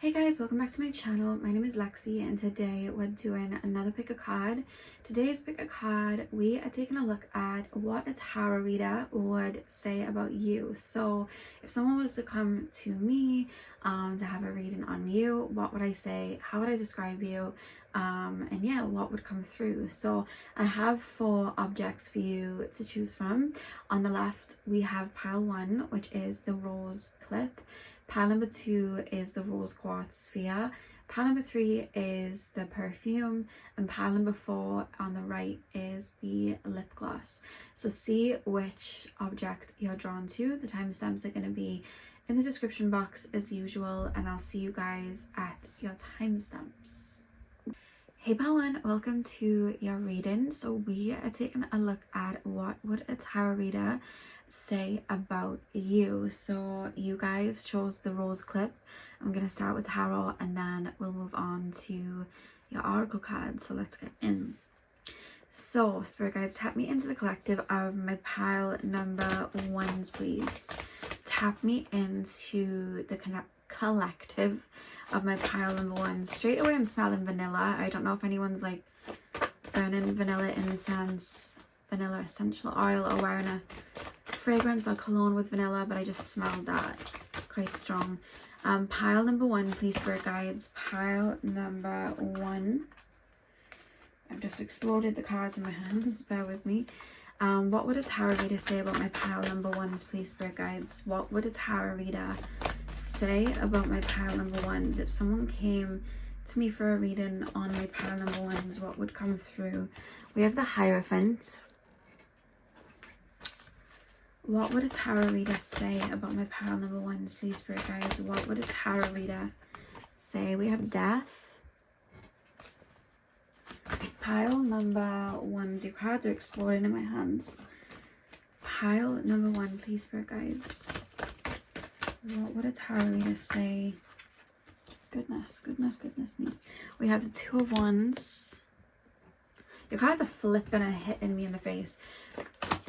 Hey guys, welcome back to my channel. My name is Lexi and today we're doing another pick a card. Today's pick a card, we are taking a look at what a tarot reader would say about you. So if someone was to come to me to have a reading on you, what would I say? How would I describe you? And yeah, what would come through? So I have 4 objects for you to choose from. On the left we have pile 1, which is the rose clip. Pile number 2 is the rose quartz sphere. Pile number 3 is the perfume, and pile number 4 on the right is the lip gloss. So see which object you're drawn to. The timestamps are going to be in the description box as usual, and I'll see you guys at your timestamps. Hey pile 1, welcome to your reading. So we are taking a look at what would a tarot reader say about you. So you guys chose the rose clip. I'm going to start with tarot and then we'll move on to your oracle card. So let's get in. So spirit guides, tap me into the collective of my pile number 1s, please. Tap me into the collective of my pile number 1. Straight away I'm smelling vanilla. I don't know if anyone's like burning vanilla incense, vanilla essential oil, or wearing a fragrance or cologne with vanilla, but I just smelled that quite strong. Pile number 1, please, spirit guides. Pile number 1. I've just exploded the cards in my hands, bear with me. What would a tarot reader say about my pile number 1s, please, spirit guides? What would a tarot reader say about my pile number 1s? If someone came to me for a reading on my pile number 1s, what would come through? We have the Hierophant. What would a tarot reader say about my pile number 1s, please, spirit guides? What would a tarot reader say? We have Death. Pile number 1s. Your cards are exploding in my hands. Pile number 1, please, spirit guides. What would a tarot reader say? Goodness me. We have the 2 of Wands. Your cards are flipping and hitting me in the face.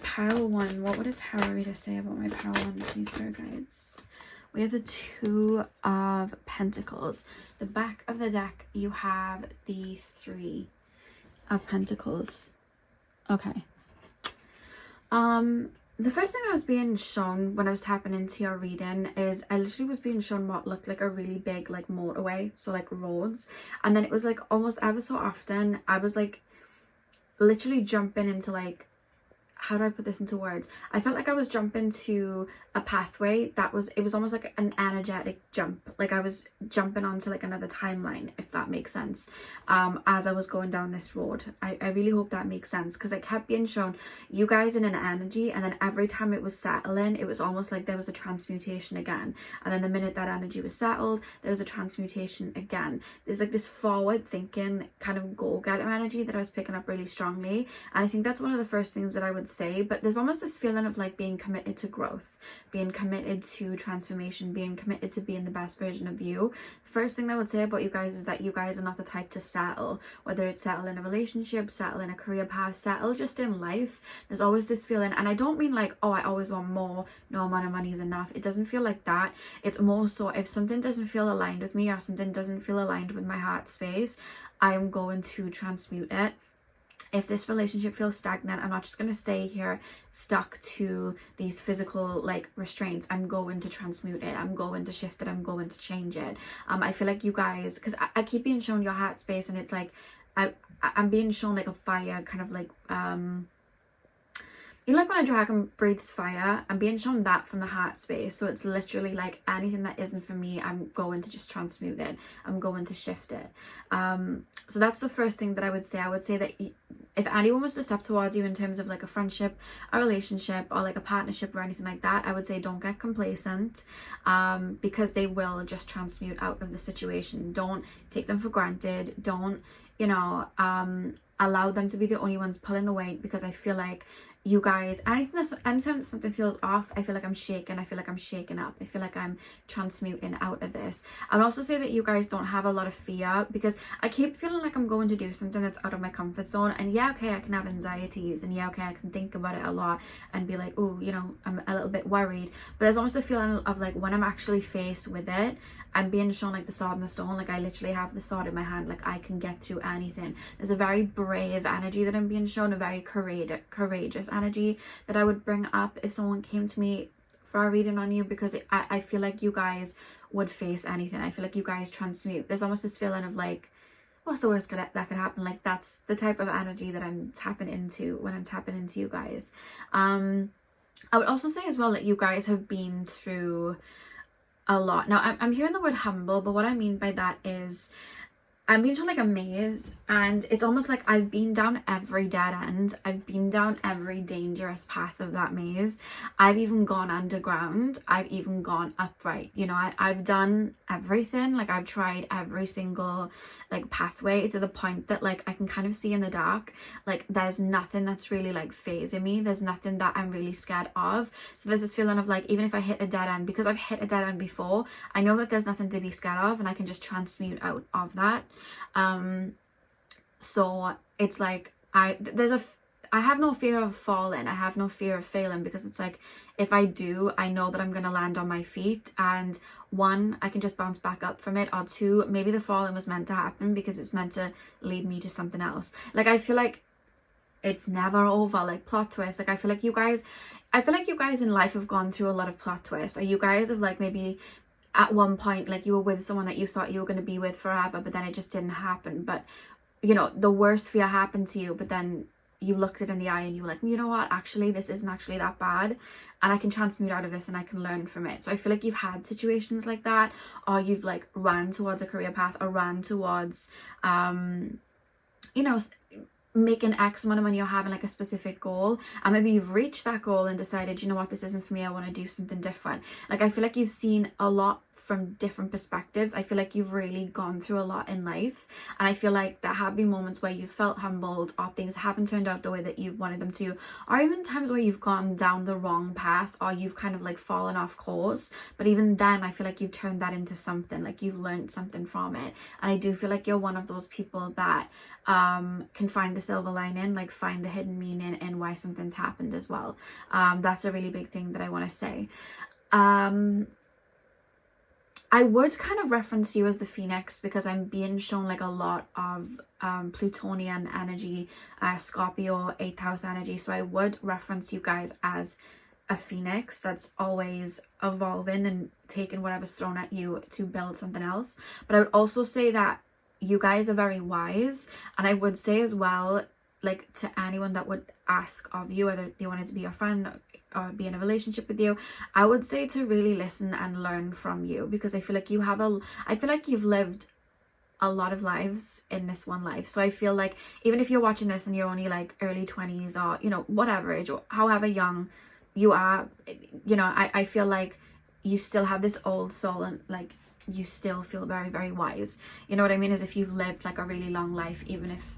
Pile 1, what would a tarot reader say about my pile 1s, please, spirit guides? We have the 2 of Pentacles. The back of the deck, you have the 3 of Pentacles. Okay. The first thing I was being shown when I was tapping into your reading is I literally was being shown what looked like a really big like motorway, so like roads, and then it was like almost ever so often I was like literally jumping into like, how do I put this into words? I felt like I was jumping to a pathway that was, it was almost like an energetic jump. Like I was jumping onto like another timeline, if that makes sense, as I was going down this road. I really hope that makes sense, because I kept being shown you guys in an energy, and then every time it was settling, it was almost like there was a transmutation again. And then the minute that energy was settled, there was a transmutation again. There's like this forward thinking kind of go-getter energy that I was picking up really strongly. And I think that's one of the first things that I would say. But there's almost this feeling of like being committed to growth, being committed to transformation, being committed to being the best version of you. First thing I would say about you guys is that you guys are not the type to settle, whether it's settle in a relationship, settle in a career path, settle just in life. There's always this feeling, and I don't mean like, oh, I always want more, no amount of money is enough. It doesn't feel like that. It's more so if something doesn't feel aligned with me, or something doesn't feel aligned with my heart space, I am going to transmute it. If this relationship feels stagnant, I'm not just going to stay here stuck to these physical like restraints. I'm going to transmute it. I'm going to shift it. I'm going to change it. I feel like you guys, because I keep being shown your heart space, and it's like I'm being shown like a fire, kind of like you know, like when a dragon breathes fire, I'm being shown that from the heart space. So it's literally like anything that isn't for me, I'm going to just transmute it. I'm going to shift it. So that's the first thing that I would say. I would say that if anyone was to step towards you in terms of like a friendship, a relationship, or like a partnership or anything like that, I would say don't get complacent, because they will just transmute out of the situation. Don't take them for granted. Don't, you know, allow them to be the only ones pulling the weight, because I feel like you guys, anytime something feels off, I feel like I'm shaken. I feel like I'm shaken up. I feel like I'm transmuting out of this. I would also say that you guys don't have a lot of fear, because I keep feeling like I'm going to do something that's out of my comfort zone. And yeah, okay, I can have anxieties, and yeah, okay, I can think about it a lot and be like, oh, you know, I'm a little bit worried. But there's almost a feeling of like when I'm actually faced with it, I'm being shown like the sword and the stone. Like I literally have the sword in my hand, like I can get through anything. There's a very brave energy that I'm being shown, a very courageous energy that I would bring up if someone came to me for a reading on you, because I feel like you guys would face anything. I feel like you guys transmute. There's almost this feeling of like, what's the worst that could happen? Like that's the type of energy that I'm tapping into when I'm tapping into you guys. I would also say as well that you guys have been through a lot. Now I'm hearing the word humble, but what I mean by that is I'm being shown like a maze, and it's almost like I've been down every dead end. I've been down every dangerous path of that maze. I've even gone underground. I've even gone upright. You know, I've done everything. Like I've tried every single like pathway to the point that like I can kind of see in the dark. Like there's nothing that's really like phasing me. There's nothing that I'm really scared of. So there's this feeling of like, even if I hit a dead end, because I've hit a dead end before, I know that there's nothing to be scared of, and I can just transmute out of that. So it's like I have no fear of falling. I have no fear of failing, because it's like, if I do, I know that I'm going to land on my feet, and one, I can just bounce back up from it, or two, maybe the falling was meant to happen because it's meant to lead me to something else. Like I feel like it's never over. Like plot twists, like I feel like you guys in life have gone through a lot of plot twists, or you guys have like maybe at one point like you were with someone that you thought you were going to be with forever, but then it just didn't happen. But you know, the worst fear happened to you, but then you looked it in the eye and you were like, you know what, actually this isn't actually that bad, and I can transmute out of this and I can learn from it. So I feel like you've had situations like that, or you've like ran towards a career path, or ran towards you know, making X amount of money, or having like a specific goal, and maybe you've reached that goal and decided, you know what, this isn't for me, I want to do something different. Like I feel like you've seen a lot from different perspectives. I feel like you've really gone through a lot in life, and I feel like there have been moments where you felt humbled, or things haven't turned out the way that you've wanted them to, or even times where you've gone down the wrong path, or you've kind of like fallen off course. But even then I feel like you've turned that into something, like you've learned something from it. And I do feel like you're one of those people that can find the silver lining, like find the hidden meaning in why something's happened as well. That's a really big thing that I want to say. I would kind of reference you as the Phoenix, because I'm being shown like a lot of Plutonian energy, Scorpio 8th house energy. So I would reference you guys as a phoenix that's always evolving and taking whatever's thrown at you to build something else. But I would also say that you guys are very wise, and I would say as well, like to anyone that would ask of you whether they wanted to be your friend or be in a relationship with you, I would say to really listen and learn from you, because I feel like I feel like you've lived a lot of lives in this one life. So I feel like even if you're watching this and you're only like early 20s, or you know, whatever age or however young you are, you know, I feel like you still have this old soul, and like you still feel very, very wise. You know what I mean? As if you've lived like a really long life, even if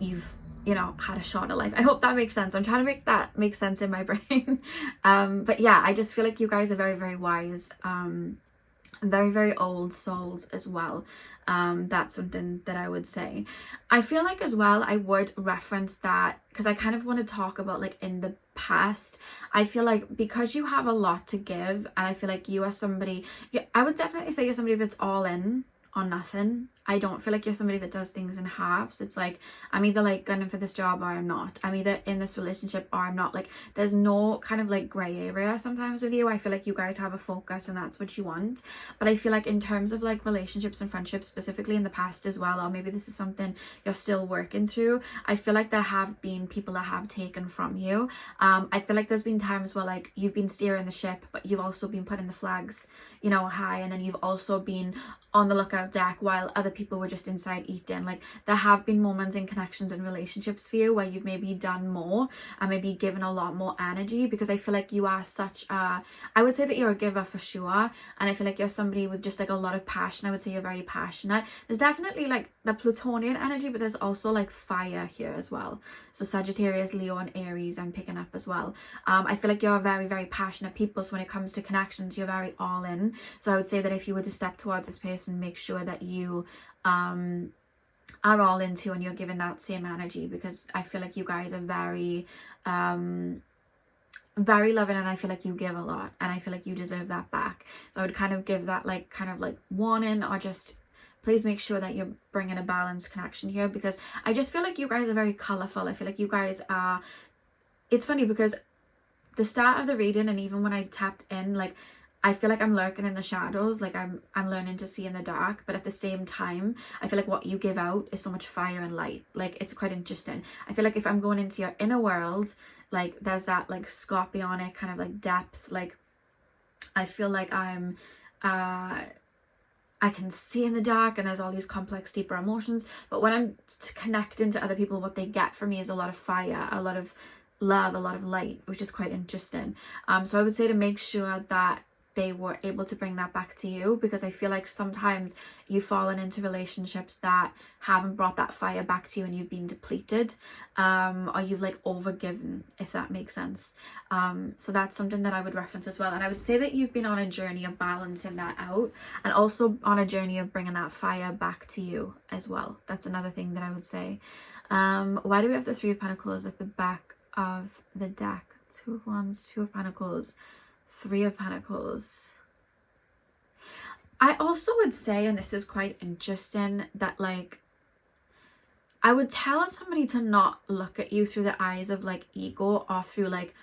you've, you know, had a shorter life. I hope that makes sense. I'm trying to make that make sense in my brain. But yeah, I just feel like you guys are very, very wise, very, very old souls as well. That's something that I would say. I feel like as well I would reference that, because I kind of want to talk about like in the past. I feel like because you have a lot to give, and I feel like you are somebody, I would definitely say you're somebody that's all in on nothing. I don't feel like you're somebody that does things in halves. It's like, I'm either like gunning for this job or I'm not. I'm either in this relationship or I'm not. Like there's no kind of like grey area sometimes with you. I feel like you guys have a focus and that's what you want. But I feel like in terms of like relationships and friendships, specifically in the past as well, or maybe this is something you're still working through, I feel like there have been people that have taken from you. I feel like there's been times where like you've been steering the ship, but you've also been putting the flags, you know, high, and then you've also been on the lookout deck while other people were just inside eating. Like there have been moments in connections and relationships for you where you've maybe done more and maybe given a lot more energy, because I feel like you are such a, I would say that you're a giver for sure, and I feel like you're somebody with just like a lot of passion. I would say you're very passionate. There's definitely like the Plutonian energy, but there's also like fire here as well. So Sagittarius, Leo and Aries I'm picking up as well. I feel like you're a very, very passionate people, so when it comes to connections you're very all in. So I would say that if you were to step towards this person, make sure that you are all into and you're giving that same energy, because I feel like you guys are very very loving, and I feel like you give a lot, and I feel like you deserve that back. So I would kind of give that like kind of like warning, or just please make sure that you're bringing a balanced connection here, because I just feel like you guys are very colorful. I feel like you guys are, it's funny because the start of the reading, and even when I tapped in, like I feel like I'm lurking in the shadows, like I'm learning to see in the dark, but at the same time I feel like what you give out is so much fire and light. Like it's quite interesting. I feel like if I'm going into your inner world, like there's that like scorpionic kind of like depth. Like I feel like I'm I can see in the dark, and there's all these complex, deeper emotions. But when I'm connecting to other people, what they get from me is a lot of fire, a lot of love, a lot of light, which is quite interesting. So I would say to make sure that they were able to bring that back to you, because I feel like sometimes you've fallen into relationships that haven't brought that fire back to you, and you've been depleted, or you've like overgiven, if that makes sense. So that's something that I would reference as well. And I would say that you've been on a journey of balancing that out, and also on a journey of bringing that fire back to you as well. That's another thing that I would say. Why do we have the Three of Pentacles at the back of the deck? Two of Wands, Two of Pentacles, Three of Pentacles. I also would say, and this is quite interesting, that like I would tell somebody to not look at you through the eyes of like ego, or through like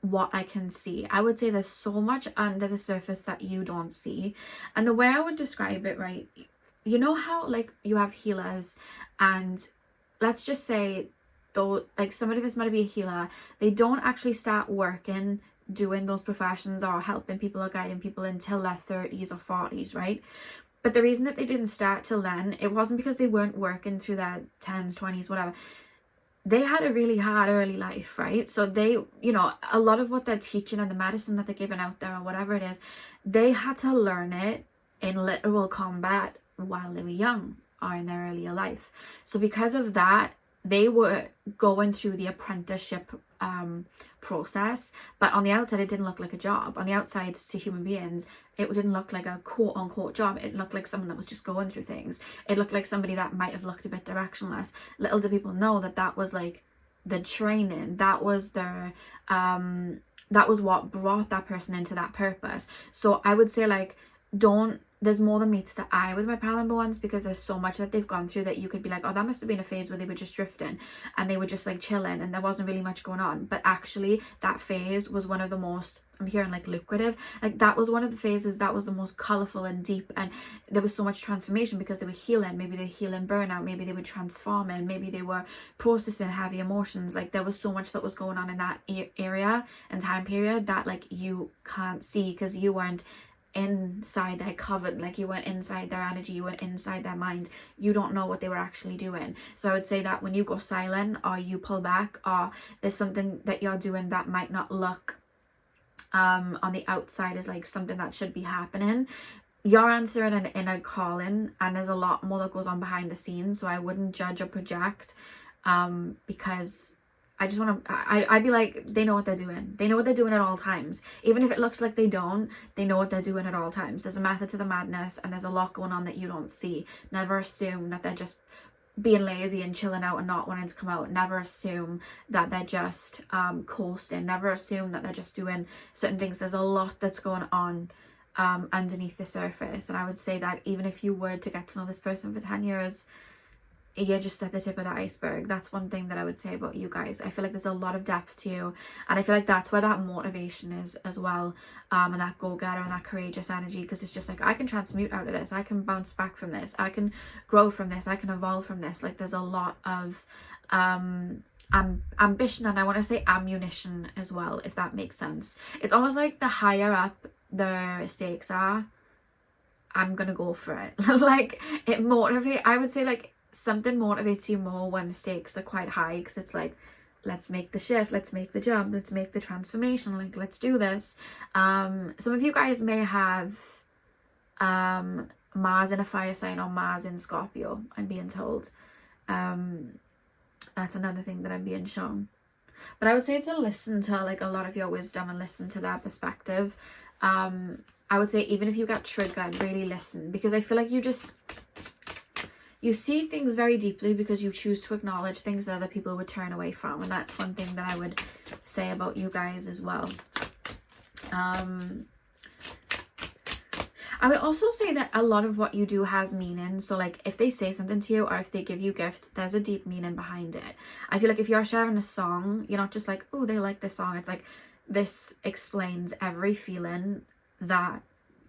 what I can see. I would say there's so much under the surface that you don't see. And the way I would describe it, right, you know how like you have healers, and let's just say though, like somebody that's meant to be a healer, they don't actually start working doing those professions or helping people or guiding people until their 30s or 40s, right? But the reason that they didn't start till then, it wasn't because they weren't working through their 10s, 20s, whatever. They had a really hard early life, right? So they, you know, a lot of what they're teaching and the medicine that they're giving out there or whatever it is, they had to learn it in literal combat while they were young or in their earlier life. So because of that, they were going through the apprenticeship process, but on the outside it didn't look like a job. On the outside, to human beings, it didn't look like a quote unquote job. It looked like someone that was just going through things. It looked like somebody that might have looked a bit directionless. Little do people know that that was like the training, that was their that was what brought that person into that purpose. So I would say like, don't, there's more than meets the eye with my pal number ones, because there's so much that they've gone through that you could be like, oh, that must have been a phase where they were just drifting and they were just like chilling and there wasn't really much going on. But actually that phase was one of the most, I'm hearing like lucrative, like that was one of the phases that was the most colorful and deep, and there was so much transformation because they were healing. Maybe they were healing burnout, maybe they were transforming, maybe they were processing heavy emotions. Like there was so much that was going on in that area and time period that like you can't see because you weren't inside their coven, like you weren't inside their energy, you weren't inside their mind. You don't know what they were actually doing. So I would say that when you go silent or you pull back, or there's something that you're doing that might not look on the outside as like something that should be happening, you're answering an inner calling, and there's a lot more that goes on behind the scenes. So I wouldn't judge or project, because I just want to, I'd be like, they know what they're doing. They know what they're doing at all times. Even if it looks like they don't, they know what they're doing at all times. There's a method to the madness, and there's a lot going on that you don't see. Never assume that they're just being lazy and chilling out and not wanting to come out. Never assume that they're just coasting. Never assume that they're just doing certain things. There's a lot that's going on underneath the surface. And I would say that even if you were to get to know this person for 10 years, you're just at the tip of the iceberg. That's one thing that I would say about you guys. I feel like there's a lot of depth to you, and I feel like that's where that motivation is as well, and that go-getter and that courageous energy, because it's just like, I can transmute out of this, I can bounce back from this, I can grow from this, I can evolve from this. Like there's a lot of ambition, and I want to say ammunition as well, if that makes sense. It's almost like the higher up the stakes are, I'm gonna go for it. Like it motivates, I would say like something motivates you more when the stakes are quite high, because it's like, let's make the shift, let's make the jump, let's make the transformation, like let's do this. Some of you guys may have Mars in a fire sign or Mars in Scorpio, I'm being told. That's another thing that I'm being shown. But I would say to listen to like a lot of your wisdom and listen to their perspective. I would say even if you get triggered, really listen, because I feel like you see things very deeply because you choose to acknowledge things that other people would turn away from. And that's one thing that I would say about you guys as well. I would also say that a lot of what you do has meaning. So like if they say something to you or if they give you gifts, there's a deep meaning behind it. I feel like if you're sharing a song, you're not just like, oh, they like this song. It's like, this explains every feeling that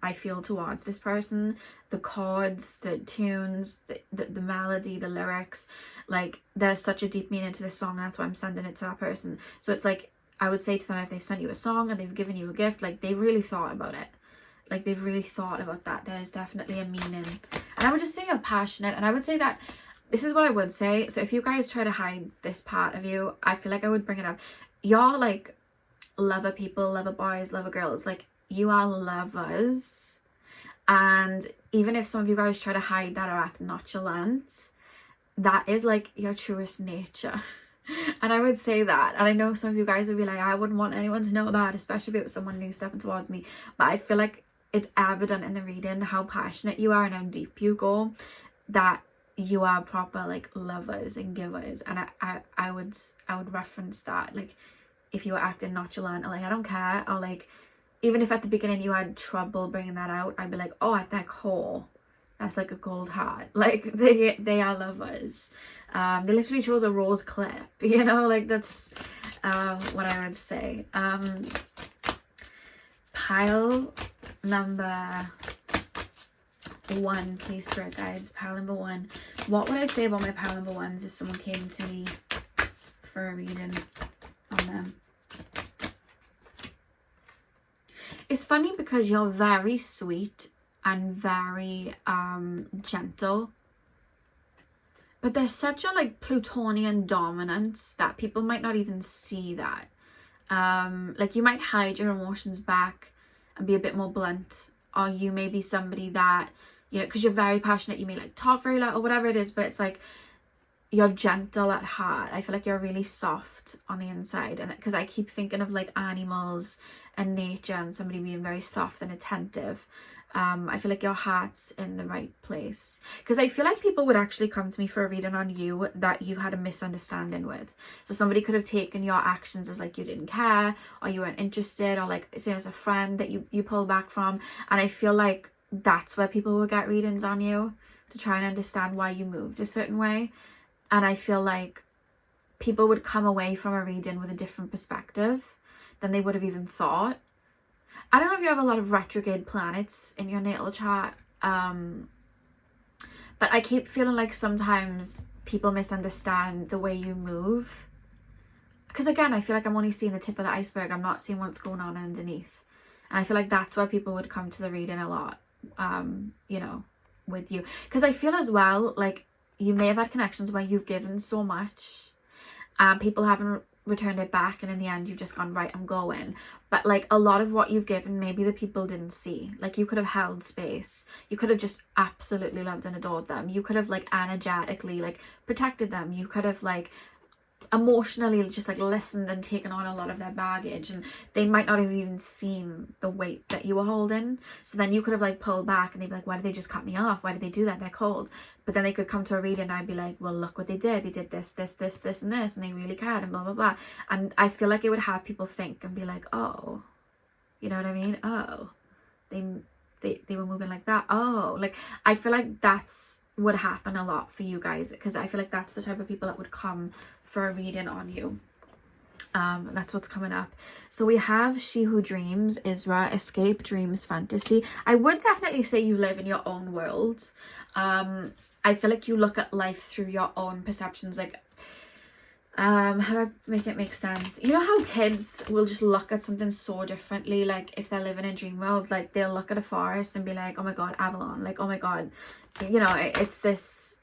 I feel towards this person. The chords, the tunes, the melody, the lyrics. Like there's such a deep meaning to this song. That's why I'm sending it to that person. So it's like, I would say to them, if they've sent you a song and they've given you a gift, like they really thought about it. Like they've really thought about that. There's definitely a meaning. And I would just say you're passionate. And I would say that this is what I would say. So if you guys try to hide this part of you, I feel like I would bring it up. You're like lover people, lover boys, lover girls. Like you are lovers. And even if some of you guys try to hide that or act nonchalant, that is like your truest nature. And I would say that. And I know some of you guys would be like, I wouldn't want anyone to know that, especially if it was someone new stepping towards me. But I feel like it's evident in the reading how passionate you are and how deep you go, that you are proper like lovers and givers. And I would reference that. Like if you were acting nonchalant or like I don't care, or like even if at the beginning you had trouble bringing that out, I'd be like, oh, at their core, that's like a gold heart. Like they are lovers. They literally chose a rose clip, you know, like that's what I would say. Pile number 1, please, spirit guides. Pile number 1. What would I say about my pile number 1s if someone came to me for a reading on them? It's funny because you're very sweet and very gentle, but there's such a like Plutonian dominance that people might not even see that. Like you might hide your emotions back and be a bit more blunt, or you may be somebody that, you know, because you're very passionate, you may like talk very loud or whatever it is, but it's like you're gentle at heart. I feel like you're really soft on the inside, and because I keep thinking of like animals and nature and somebody being very soft and attentive. I feel like your heart's in the right place, because I feel like people would actually come to me for a reading on you that you had a misunderstanding with. So somebody could have taken your actions as like you didn't care, or you weren't interested, or like say as a friend that you pull back from. And I feel like that's where people would get readings on you, to try and understand why you moved a certain way. And I feel like people would come away from a reading with a different perspective than they would have even thought. I don't know if you have a lot of retrograde planets in your natal chart, but I keep feeling like sometimes people misunderstand the way you move. Because again, I feel like I'm only seeing the tip of the iceberg. I'm not seeing what's going on underneath. And I feel like that's where people would come to the reading a lot, you know, with you. Because I feel as well, like you may have had connections where you've given so much and people haven't returned it back, and in the end you've just gone, right, I'm going. But like a lot of what you've given, maybe the people didn't see. Like you could have held space, you could have just absolutely loved and adored them, you could have like energetically like protected them, you could have like emotionally just like listened and taken on a lot of their baggage, and they might not have even seen the weight that you were holding. So then you could have like pulled back and they'd be like, why did they just cut me off? Why did they do that? They're cold. But then they could come to a reading and I'd be like, well, look what they did. They did this, this, this, this, and this, and they really cared, and blah, blah, blah. And I feel like it would have people think and be like, oh, you know what I mean? Oh, they were moving like that. Oh, like I feel like that's would happen a lot for you guys, because I feel like that's the type of people that would come for a reading on you. That's what's coming up. So we have She Who Dreams, Isra, Escape, Dreams, Fantasy. I would definitely say you live in your own world. I feel like you look at life through your own perceptions. Like, how do I make it make sense? You know how kids will just look at something so differently? Like if they're living in a dream world, like they'll look at a forest and be like, oh my god, Avalon. Like, oh my god, you know, it's this,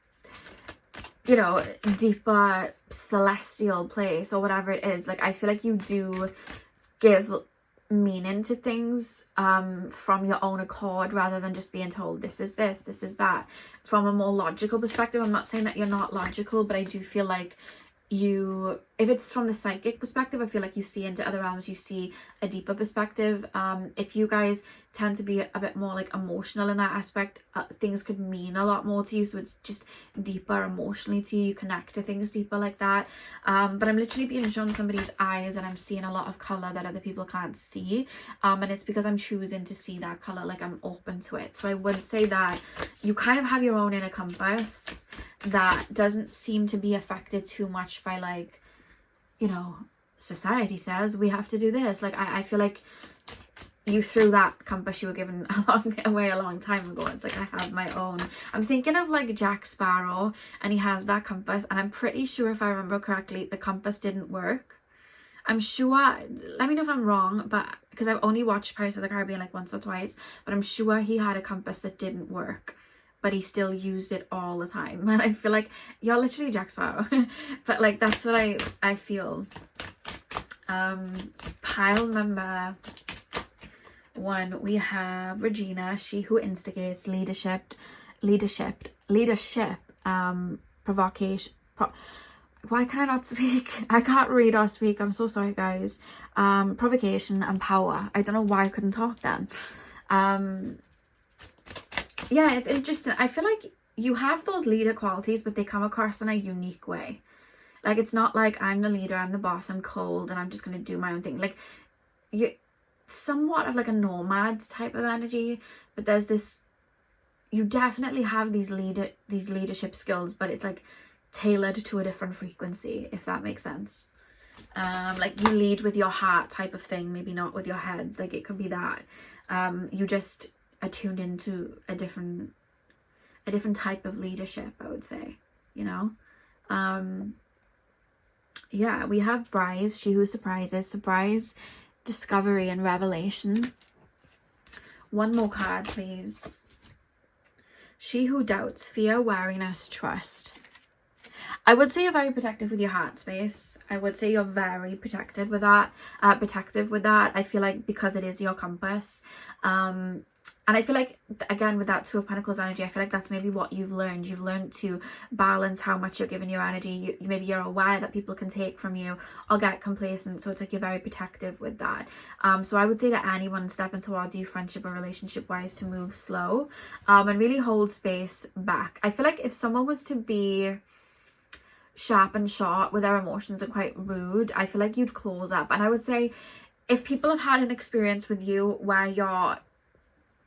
you know, deeper celestial place or whatever it is. Like I feel like you do give meaning to things from your own accord, rather than just being told this is this, this is that, from a more logical perspective. I'm not saying that you're not logical, but I do feel like you if it's from the psychic perspective, I feel like you see into other realms, you see a deeper perspective. If you guys tend to be a bit more like emotional in that aspect, things could mean a lot more to you, so it's just deeper emotionally to you, you connect to things deeper like that. But I'm literally being shown somebody's eyes and I'm seeing a lot of color that other people can't see, and it's because I'm choosing to see that color, like I'm open to it. So I would say that you kind of have your own inner compass that doesn't seem to be affected too much by, like, you know, society says we have to do this. Like, I feel like you threw that compass you were given away a long time ago. It's like, I have my own. I'm thinking of like Jack Sparrow, and he has that compass, and I'm pretty sure, if I remember correctly, the compass didn't work. I'm sure, let me know if I'm wrong, but because I've only watched Pirates of the Caribbean like once or twice, but I'm sure he had a compass that didn't work, but he still used it all the time. And I feel like you're literally Jack Sparrow. But like, that's what I feel. Pile number 1, we have Regina, she who instigates, leadership, provocation. Why can I not speak? I can't read or speak. I'm so sorry, guys. Provocation and power. I don't know why I couldn't talk then. Yeah, it's interesting. I feel like you have those leader qualities, but they come across in a unique way. Like, it's not like I'm the leader, I'm the boss, I'm cold, and I'm just going to do my own thing. Like, you somewhat of like a nomad type of energy, but there's this, you definitely have these leadership skills, but it's like tailored to a different frequency, if that makes sense. Like, you lead with your heart type of thing, maybe not with your head. Like, it could be that you just are tuned into a different type of leadership, I would say, you know. Yeah, we have Bryce, she who surprises, surprise, discovery and revelation. One more card, please. She who doubts, fear, wariness, trust. I would say you're very protective with your heart space. I would say you're very protective with that. I feel like, because it is your compass. And I feel like, again, with that Two of Pentacles energy, I feel like that's maybe what you've learned. You've learned to balance how much you're giving your energy. Maybe you're aware that people can take from you or get complacent. So it's like you're very protective with that. So I would say that anyone stepping towards you, friendship or relationship wise, to move slow and really hold space back. I feel like if someone was to be sharp and short with their emotions and quite rude, I feel like you'd close up. And I would say, if people have had an experience with you where you're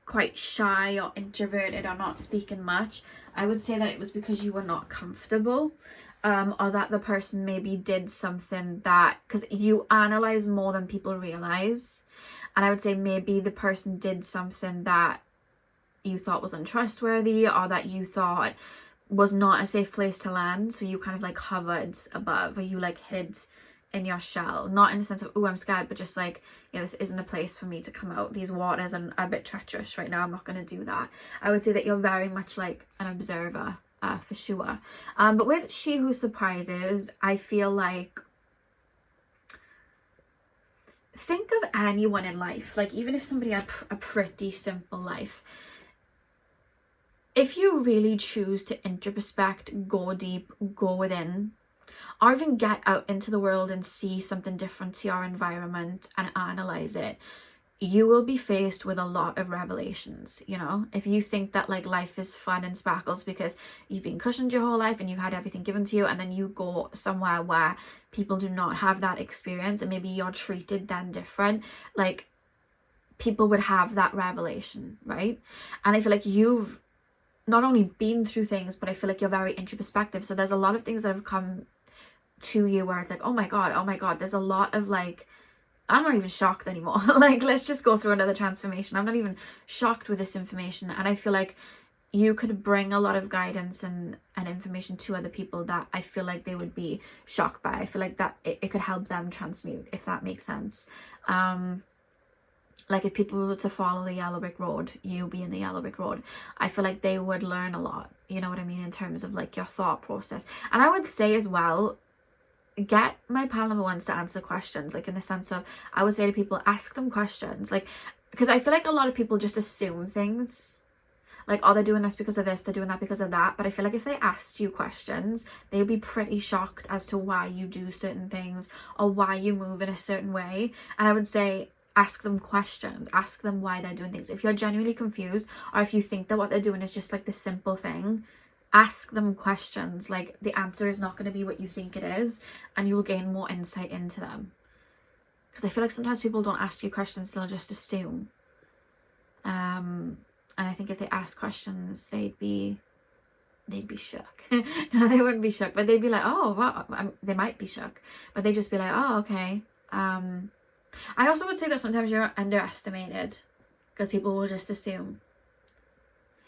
quite shy or introverted or not speaking much, I would say that it was because you were not comfortable, or that the person maybe did something that, because you analyze more than people realize, and I would say maybe the person did something that you thought was untrustworthy, or that you thought was not a safe place to land, so you kind of like hovered above, or you like hid in your shell, not in the sense of, oh, I'm scared, but just like, yeah, this isn't a place for me to come out. These waters are a bit treacherous right now. I'm not going to do that. I would say that you're very much like an observer, for sure. But with she who surprises, I feel like, think of anyone in life, like even if somebody had a pretty simple life, if you really choose to introspect, go deep, go within, or even get out into the world and see something different to your environment and analyze it, you will be faced with a lot of revelations. You know, if you think that like life is fun and sparkles because you've been cushioned your whole life and you've had everything given to you, and then you go somewhere where people do not have that experience and maybe you're treated then different, like people would have that revelation, right? And I feel like you've not only been through things, but I feel like you're very introspective. So there's a lot of things that have come to you where it's like, oh my god, there's a lot of like, I'm not even shocked anymore. Like, let's just go through another transformation. I'm not even shocked with this information. And I feel like you could bring a lot of guidance and information to other people that I feel like they would be shocked by. I feel like that it could help them transmute, if that makes sense. Like if people were to follow the yellow brick road, you be in the yellow brick road, I feel like they would learn a lot, you know what I mean, in terms of like your thought process. And I would say as well, get my pal number ones to answer questions, like in the sense of, I would say to people, ask them questions, like, because I feel like a lot of people just assume things. like, oh, they're doing this because of this, they're doing that because of that. But I feel like if they asked you questions, they'd be pretty shocked as to why you do certain things or why you move in a certain way. And I would say ask them questions, ask them why they're doing things. If you're genuinely confused, or if you think that what they're doing is just like this simple thing, ask them questions. Like, the answer is not going to be what you think it is, and you will gain more insight into them. Because I feel like sometimes people don't ask you questions, they'll just assume. And I think if they ask questions, they'd be shook. No, they wouldn't be shook, but they'd be like, oh, well, they might be shook, but they'd just be like, oh, okay. I also would say that sometimes you're underestimated, because people will just assume.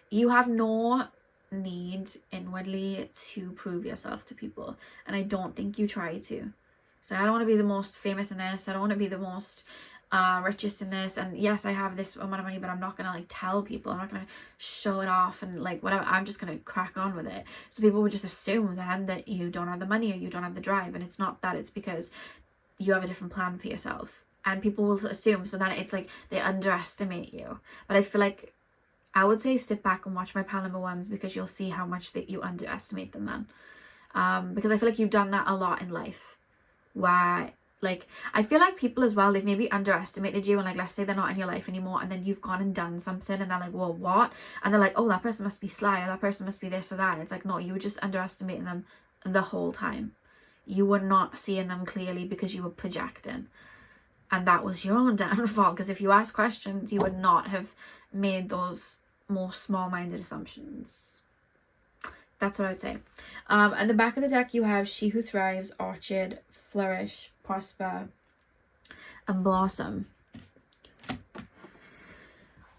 You have no need inwardly to prove yourself to people, and I don't think you try to. So I don't want to be the most famous in this, I don't want to be the most richest in this, and yes, I have this amount of money, but I'm not gonna like tell people, I'm not gonna show it off and like whatever, I'm just gonna crack on with it. So people would just assume then that you don't have the money or you don't have the drive, and it's not that, it's because you have a different plan for yourself, and people will assume, so then it's like they underestimate you. But I feel like I would say sit back and watch my pile number ones, because you'll see how much that you underestimate them then. Because I feel like you've done that a lot in life, where like, I feel like people as well, they've maybe underestimated you, and like, let's say they're not in your life anymore, and then you've gone and done something, and they're like, well, what? And they're like, oh, that person must be sly, or that person must be this or that. And it's like, no, you were just underestimating them the whole time. You were not seeing them clearly because you were projecting, and that was your own downfall. Because if you ask questions, you would not have made those more small-minded assumptions. That's what I would say. At the back of the deck, you have She Who Thrives, Orchid, Flourish, Prosper, and Blossom.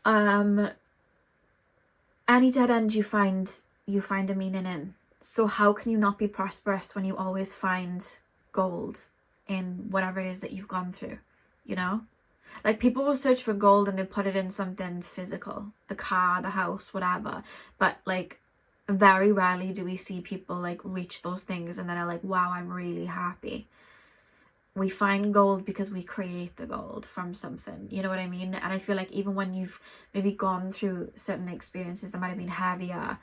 Any dead end you find a meaning in. So how can you not be prosperous when you always find gold in whatever it is that you've gone through, you know? Like, people will search for gold and they'll put it in something physical, the car, the house, whatever. But like, very rarely do we see people like reach those things and then are like, wow, I'm really happy. We find gold because we create the gold from something, you know what I mean? And I feel like even when you've maybe gone through certain experiences that might have been heavier,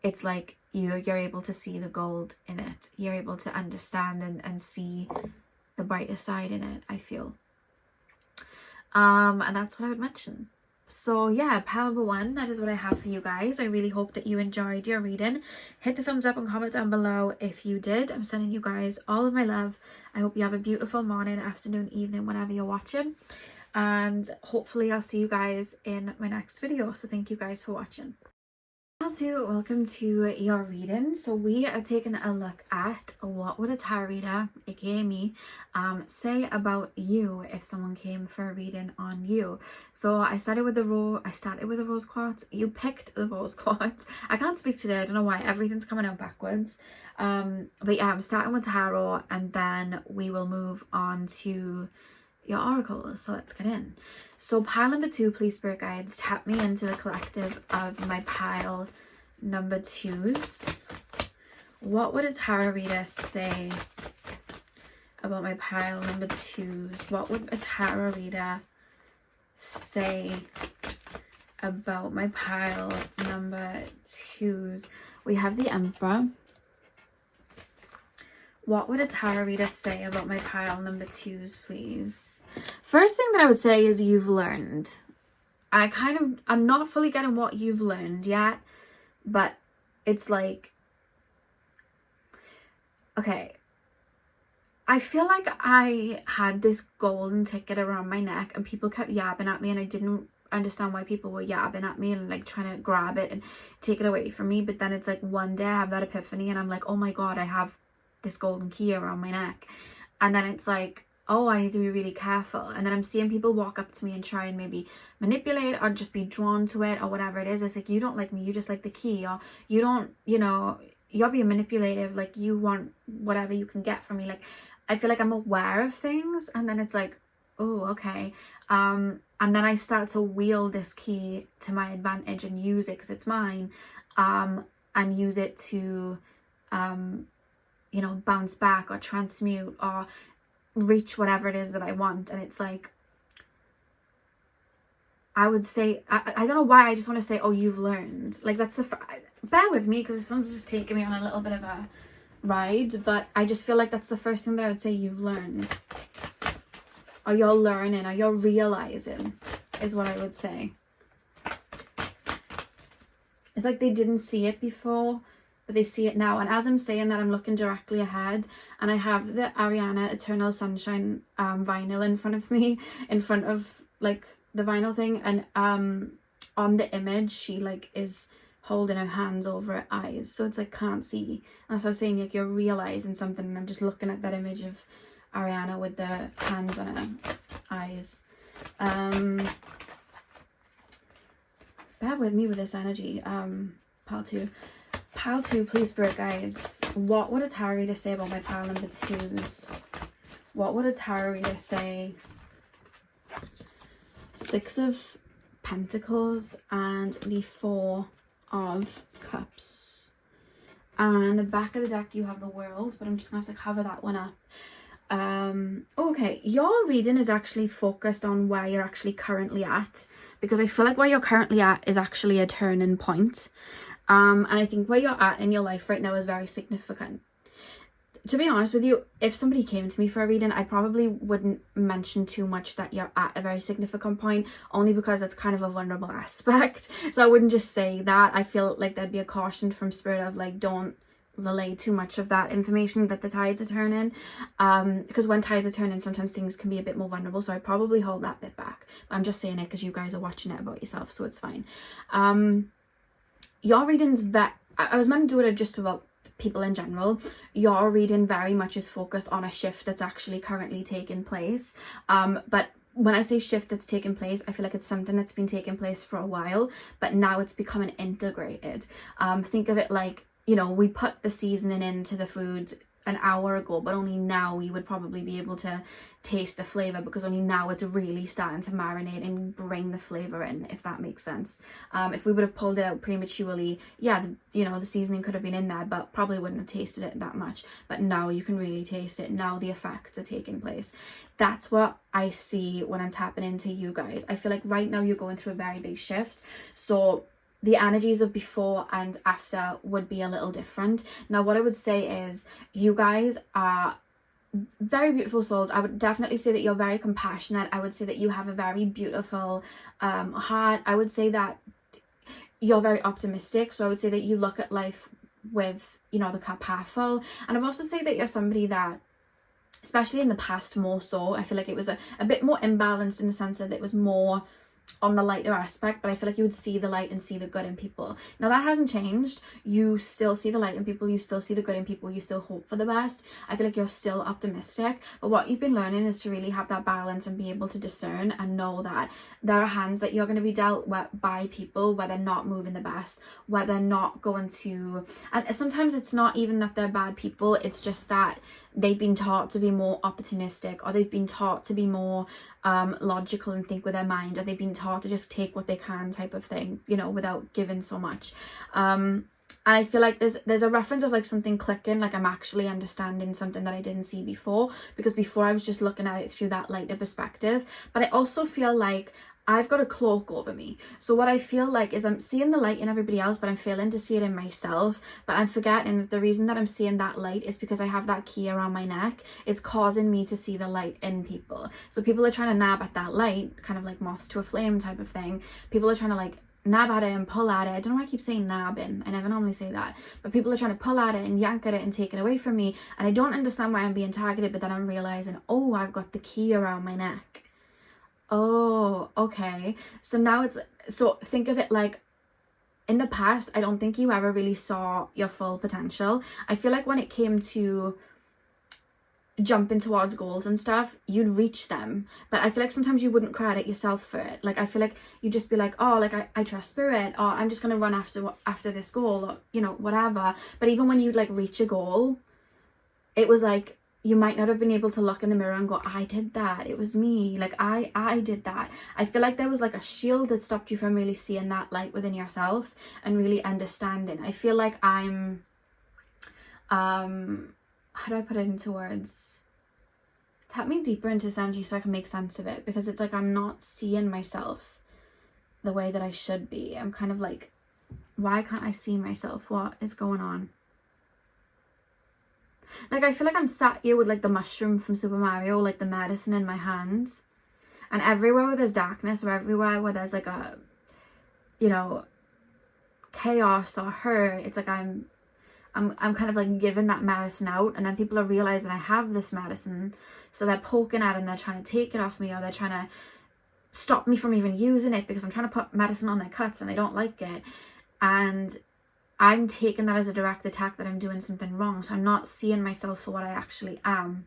it's like you're able to see the gold in it. You're able to understand and see the brighter side in it, I feel. And that's what I would mention. So yeah, pile number one, that is what I have for you guys. I really hope that you enjoyed your reading. Hit the thumbs up and comment down below if you did. I'm sending you guys all of my love. I hope you have a beautiful morning, afternoon, evening, whenever you're watching. And hopefully I'll see you guys in my next video. So thank you guys for watching. Welcome to your reading. So we are taking a look at what would a tarot reader, aka me, say about you if someone came for a reading on you. So I started with the rose quartz. You picked the rose quartz. I can't speak today, I don't know why, everything's coming out backwards. But yeah, I'm starting with tarot, and then we will move on to your oracles. So let's get in. So pile number two, please, spirit guides, tap me into the collective of my pile number twos. What would a tarot reader say about my pile number twos? What would a tarot reader say about my pile number twos? We have the Emperor. What would a tarot reader say about my pile number twos, please? First thing that I would say is you've learned. I'm not fully getting what you've learned yet, but it's like, okay, I feel like I had this golden ticket around my neck and people kept yabbing at me, and I didn't understand why people were yabbing at me and like trying to grab it and take it away from me. But then it's like one day I have that epiphany and I'm like, oh my god, I have this golden key around my neck. And then it's like, oh, I need to be really careful. And then I'm seeing people walk up to me and try and maybe manipulate or just be drawn to it or whatever it is. It's like, you don't like me, you just like the key, or you don't, you know, you're being manipulative, like you want whatever you can get from me. Like, I feel like I'm aware of things, and then it's like, oh, okay. And then I start to wield this key to my advantage and use it because it's mine, and use it to you know, bounce back or transmute or reach whatever it is that I want. And it's like, I would say, I don't know why, I just want to say, oh, you've learned. Like, that's the, bear with me, because this one's just taking me on a little bit of a ride, but I just feel like that's the first thing that I would say you've learned. Or you're learning, or you're realizing, is what I would say. It's like they didn't see it before, but they see it now. And as I'm saying that, I'm looking directly ahead, and I have the Ariana Eternal Sunshine vinyl in front of me, in front of like the vinyl thing, and on the image she like is holding her hands over her eyes, so it's like can't see. And as I was saying, like you're realizing something, and I'm just looking at that image of Ariana with the hands on her eyes. Bear with me with this energy. Pile 2, please, Spirit Guides. What would a tarot reader say about my pile number 2s? What would a tarot reader say? 6 of Pentacles and the 4 of Cups. And the back of the deck you have the World, but I'm just going to have to cover that one up. Okay, your reading is actually focused on where you're actually currently at, because I feel like where you're currently at is actually a turning point. And I think where you're at in your life right now is very significant. To be honest with you, if somebody came to me for a reading, I probably wouldn't mention too much that you're at a very significant point, only because it's kind of a vulnerable aspect. So I wouldn't just say that. I feel like there'd be a caution from Spirit of like, don't relay too much of that information that the tides are turning, because when tides are turning, sometimes things can be a bit more vulnerable, so I probably hold that bit back. But I'm just saying it because you guys are watching it about yourself, so it's fine. Your reading's I was meant to do it just about people in general. Your reading very much is focused on a shift that's actually currently taking place, but when I say shift that's taking place, I feel like it's something that's been taking place for a while, but now it's becoming integrated. Think of it like, you know, we put the seasoning into the food an hour ago, but only now we would probably be able to taste the flavor, because only now it's really starting to marinate and bring the flavor in, if that makes sense. If we would have pulled it out prematurely, yeah, the seasoning could have been in there, but probably wouldn't have tasted it that much. But now you can really taste it. Now the effects are taking place. That's what I see when I'm tapping into you guys. I feel like right now you're going through a very big shift, so the energies of before and after would be a little different. Now, what I would say is you guys are very beautiful souls. I would definitely say that you're very compassionate. I would say that you have a very beautiful heart. I would say that you're very optimistic. So I would say that you look at life with, the cup half full. And I would also say that you're somebody that, especially in the past more so, I feel like it was a bit more imbalanced, in the sense that it was more on the lighter aspect, but I feel like you would see the light and see the good in people. Now that hasn't changed. You still see the light in people, you still see the good in people, you still hope for the best. I feel like you're still optimistic, but what you've been learning is to really have that balance and be able to discern and know that there are hands that you're going to be dealt with by people where they're not moving the best, where they're not going to, and sometimes it's not even that they're bad people, it's just that they've been taught to be more opportunistic, or they've been taught to be more logical and think with their mind, or they've been taught to just take what they can type of thing, without giving so much. And I feel like there's a reference of like something clicking, like I'm actually understanding something that I didn't see before, because before I was just looking at it through that lighter perspective. But I also feel like I've got a cloak over me. So what I feel like is I'm seeing the light in everybody else, but I'm failing to see it in myself. But I'm forgetting that the reason that I'm seeing that light is because I have that key around my neck. It's causing me to see the light in people. So people are trying to nab at that light, kind of like moths to a flame type of thing. People are trying to like nab at it and pull at it. I don't know why I keep saying nabbing. I never normally say that. But people are trying to pull at it and yank at it and take it away from me. And I don't understand why I'm being targeted, but then I'm realizing, oh, I've got the key around my neck. Oh, okay. So now so think of it like, in the past, I don't think you ever really saw your full potential. I feel like when it came to jumping towards goals and stuff, you'd reach them, but I feel like sometimes you wouldn't credit yourself for it. Like I feel like you'd just be like, oh, like I trust spirit, or I'm just gonna run after this goal, or whatever. But even when you'd like reach a goal, it was like you might not have been able to look in the mirror and go, I did that, it was me, like I did that. I feel like there was like a shield that stopped you from really seeing that light within yourself and really understanding. I feel like I'm how do I put it into words? Tap me deeper into this energy so I can make sense of it, because it's like I'm not seeing myself the way that I should be. I'm kind of like, why can't I see myself? What is going on? Like, I feel like I'm sat here with like the mushroom from Super Mario, like the medicine in my hands. And everywhere where there's darkness, or everywhere where there's like a, you know, chaos or hurt, it's like I'm kind of like giving that medicine out, and then people are realizing I have this medicine, so they're poking at it and they're trying to take it off me, or they're trying to stop me from even using it because I'm trying to put medicine on their cuts and they don't like it. And I'm taking that as a direct attack that I'm doing something wrong. So I'm not seeing myself for what I actually am.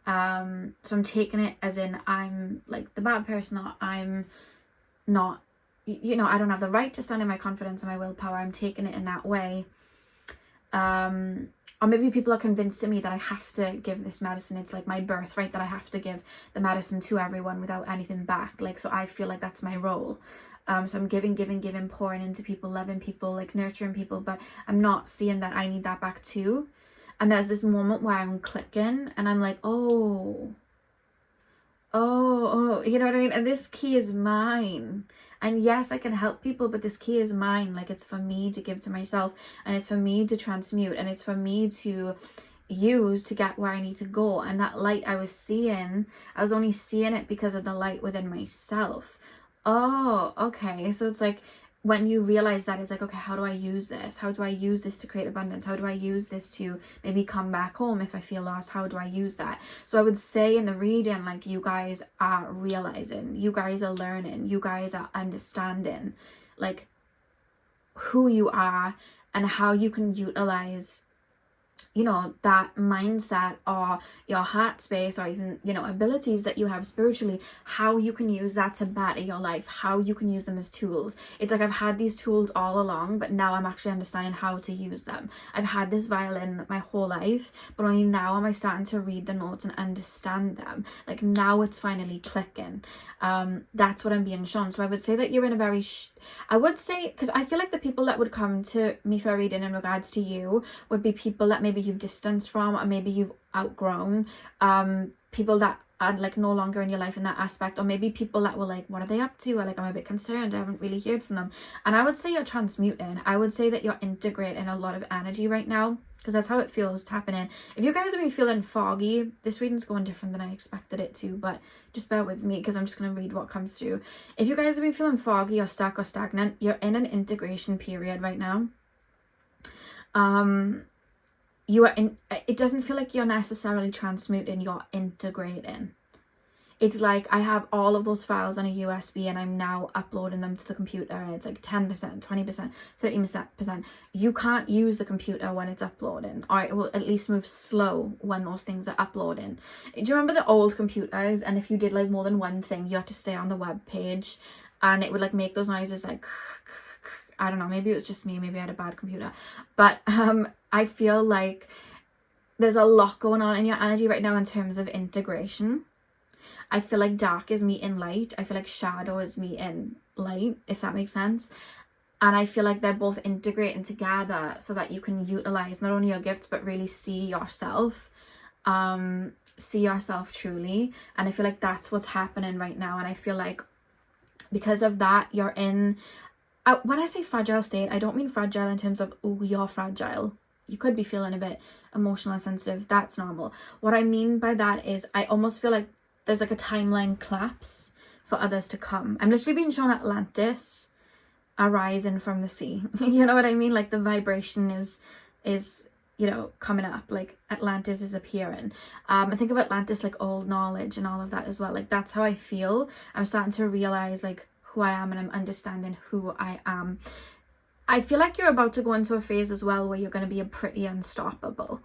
So I'm taking it as in I'm like the bad person, or I'm not, you know, I don't have the right to stand in my confidence and my willpower. I'm taking it in that way. Or maybe people are convinced to me that I have to give this medicine. It's like my birthright that I have to give the medicine to everyone without anything back. Like, so I feel like that's my role. So I'm giving, pouring into people, loving people, like nurturing people, but I'm not seeing that I need that back too. And there's this moment where I'm clicking and I'm like, oh, you know what I mean? And this key is mine. And yes, I can help people, but this key is mine. Like, it's for me to give to myself, and it's for me to transmute, and it's for me to use to get where I need to go. And that light I was seeing, I was only seeing it because of the light within myself. Oh, okay. So it's like, when you realize that, it's like, okay, how do I use this? How do I use this to create abundance? How do I use this to maybe come back home if I feel lost? How do I use that? So I would say in the reading, like, you guys are realizing, you guys are learning, you guys are understanding, like, who you are and how you can utilize, you know, that mindset or your heart space, or even, you know, abilities that you have spiritually, how you can use that to better your life, how you can use them as tools. It's like, I've had these tools all along, but now I'm actually understanding how to use them. I've had this violin my whole life, but only now am I starting to read the notes and understand them. Like, now it's finally clicking. That's what I'm being shown. So I would say that you're in a very I would say, because I feel like the people that would come to me for a reading in regards to you would be people that maybe you've distanced from, or maybe you've outgrown, people that are like no longer in your life in that aspect, or maybe people that were like, what are they up to, or like, I'm a bit concerned, I haven't really heard from them. And I would say you're transmuting. I would say that you're integrating a lot of energy right now, because that's how it feels tapping in. If you guys have been feeling foggy, this reading's going different than I expected it to, but just bear with me because I'm just going to read what comes through. If you guys have been feeling foggy or stuck or stagnant, you're in an integration period right now. You are in, it doesn't feel like you're necessarily transmuting, you're integrating. It's like, I have all of those files on a USB and I'm now uploading them to the computer, and it's like 10%, 20%, 30%. You can't use the computer when it's uploading, or it will at least move slow when those things are uploading. Do you remember the old computers? And if you did like more than one thing, you had to stay on the web page, and it would like make those noises like, I don't know, maybe it was just me, maybe I had a bad computer. But I feel like there's a lot going on in your energy right now in terms of integration. I feel like dark is meeting light. I feel like shadow is meeting light, if that makes sense. And I feel like they're both integrating together so that you can utilize not only your gifts, but really see yourself truly. And I feel like that's what's happening right now. And I feel like because of that, you're in, when I say fragile state, I don't mean fragile in terms of, oh, you're fragile. You could be feeling a bit emotional and sensitive. That's normal. What I mean by that is, I almost feel like there's like a timeline collapse for others to come. I'm literally being shown Atlantis arising from the sea. You know what I mean? Like, the vibration is you know, coming up. Like, Atlantis is appearing. I think of Atlantis like old knowledge and all of that as well. Like, that's how I feel. I'm starting to realize like who I am, and I'm understanding who I am. I feel like you're about to go into a phase as well where you're going to be pretty unstoppable.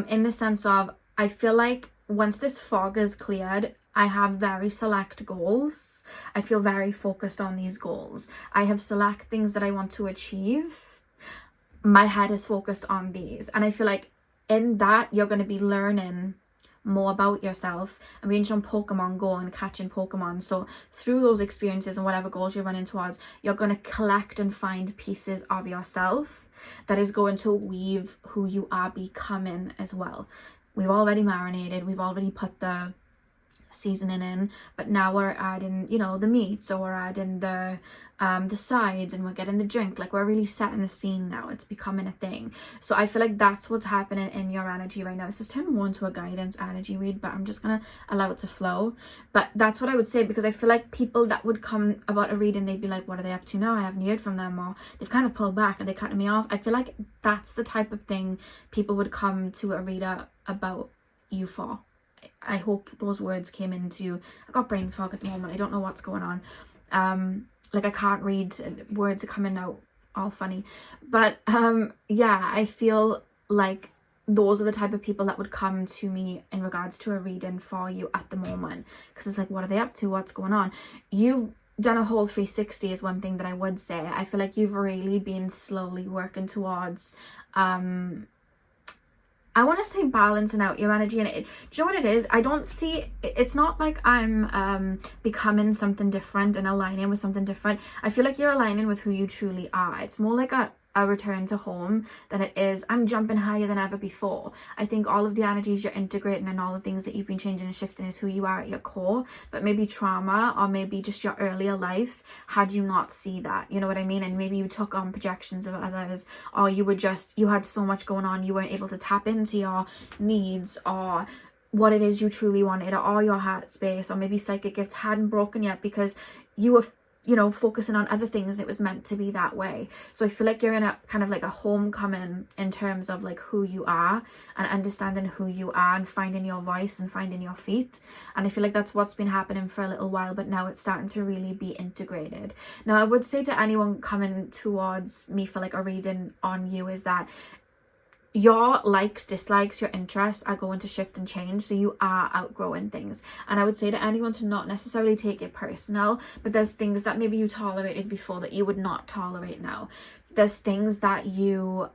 In the sense of, I feel like once this fog is cleared, I have very select goals. I feel very focused on these goals. I have select things that I want to achieve. My head is focused on these. And I feel like in that, you're going to be learning more about yourself and being shown Pokemon Go and catching Pokemon. So through those experiences and whatever goals you're running towards, you're going to collect and find pieces of yourself that is going to weave who you are becoming as well. We've already marinated, we've already put the seasoning in, but now we're adding, you know, the meats, or we're adding the sides, and we're getting the drink. Like, we're really setting the scene now. It's becoming a thing. So I feel like that's what's happening in your energy right now. This is turning more into a guidance energy read, but I'm just gonna allow it to flow. But that's what I would say, because I feel like people that would come about a reading, they'd be like, what are they up to now? I haven't heard from them, or they've kind of pulled back, and they cutting me off. I feel like that's the type of thing people would come to a reader about you for. I hope those words came into, I got brain fog at the moment. I don't know what's going on. Like, I can't read, words are coming out all funny. But yeah, I feel like those are the type of people that would come to me in regards to a reading for you at the moment, because it's like, what are they up to? What's going on? You've done a whole 360 is one thing that I would say. I feel like you've really been slowly working towards I want to say balancing out your energy. And do you know what it is? I don't see, it's not like I'm becoming something different and aligning with something different. I feel like you're aligning with who you truly are. It's more like a return to home than it is I'm jumping higher than ever before. I think all of the energies you're integrating and all the things that you've been changing and shifting is who you are at your core. But maybe trauma, or maybe just your earlier life had you not see that, you know what I mean? And maybe you took on projections of others, or you had so much going on, you weren't able to tap into your needs, or what it is you truly wanted, or your heart space, or maybe psychic gifts hadn't broken yet because you were, you know, focusing on other things, and it was meant to be that way. So I feel like you're in a kind of like a homecoming in terms of like who you are, and understanding who you are, and finding your voice and finding your feet. And I feel like that's what's been happening for a little while, but now it's starting to really be integrated. Now, I would say to anyone coming towards me for like a reading on you is that your likes, dislikes, your interests are going to shift and change. So you are outgrowing things. And I would say to anyone to not necessarily take it personal, but there's things that maybe you tolerated before that you would not tolerate now. There's things that you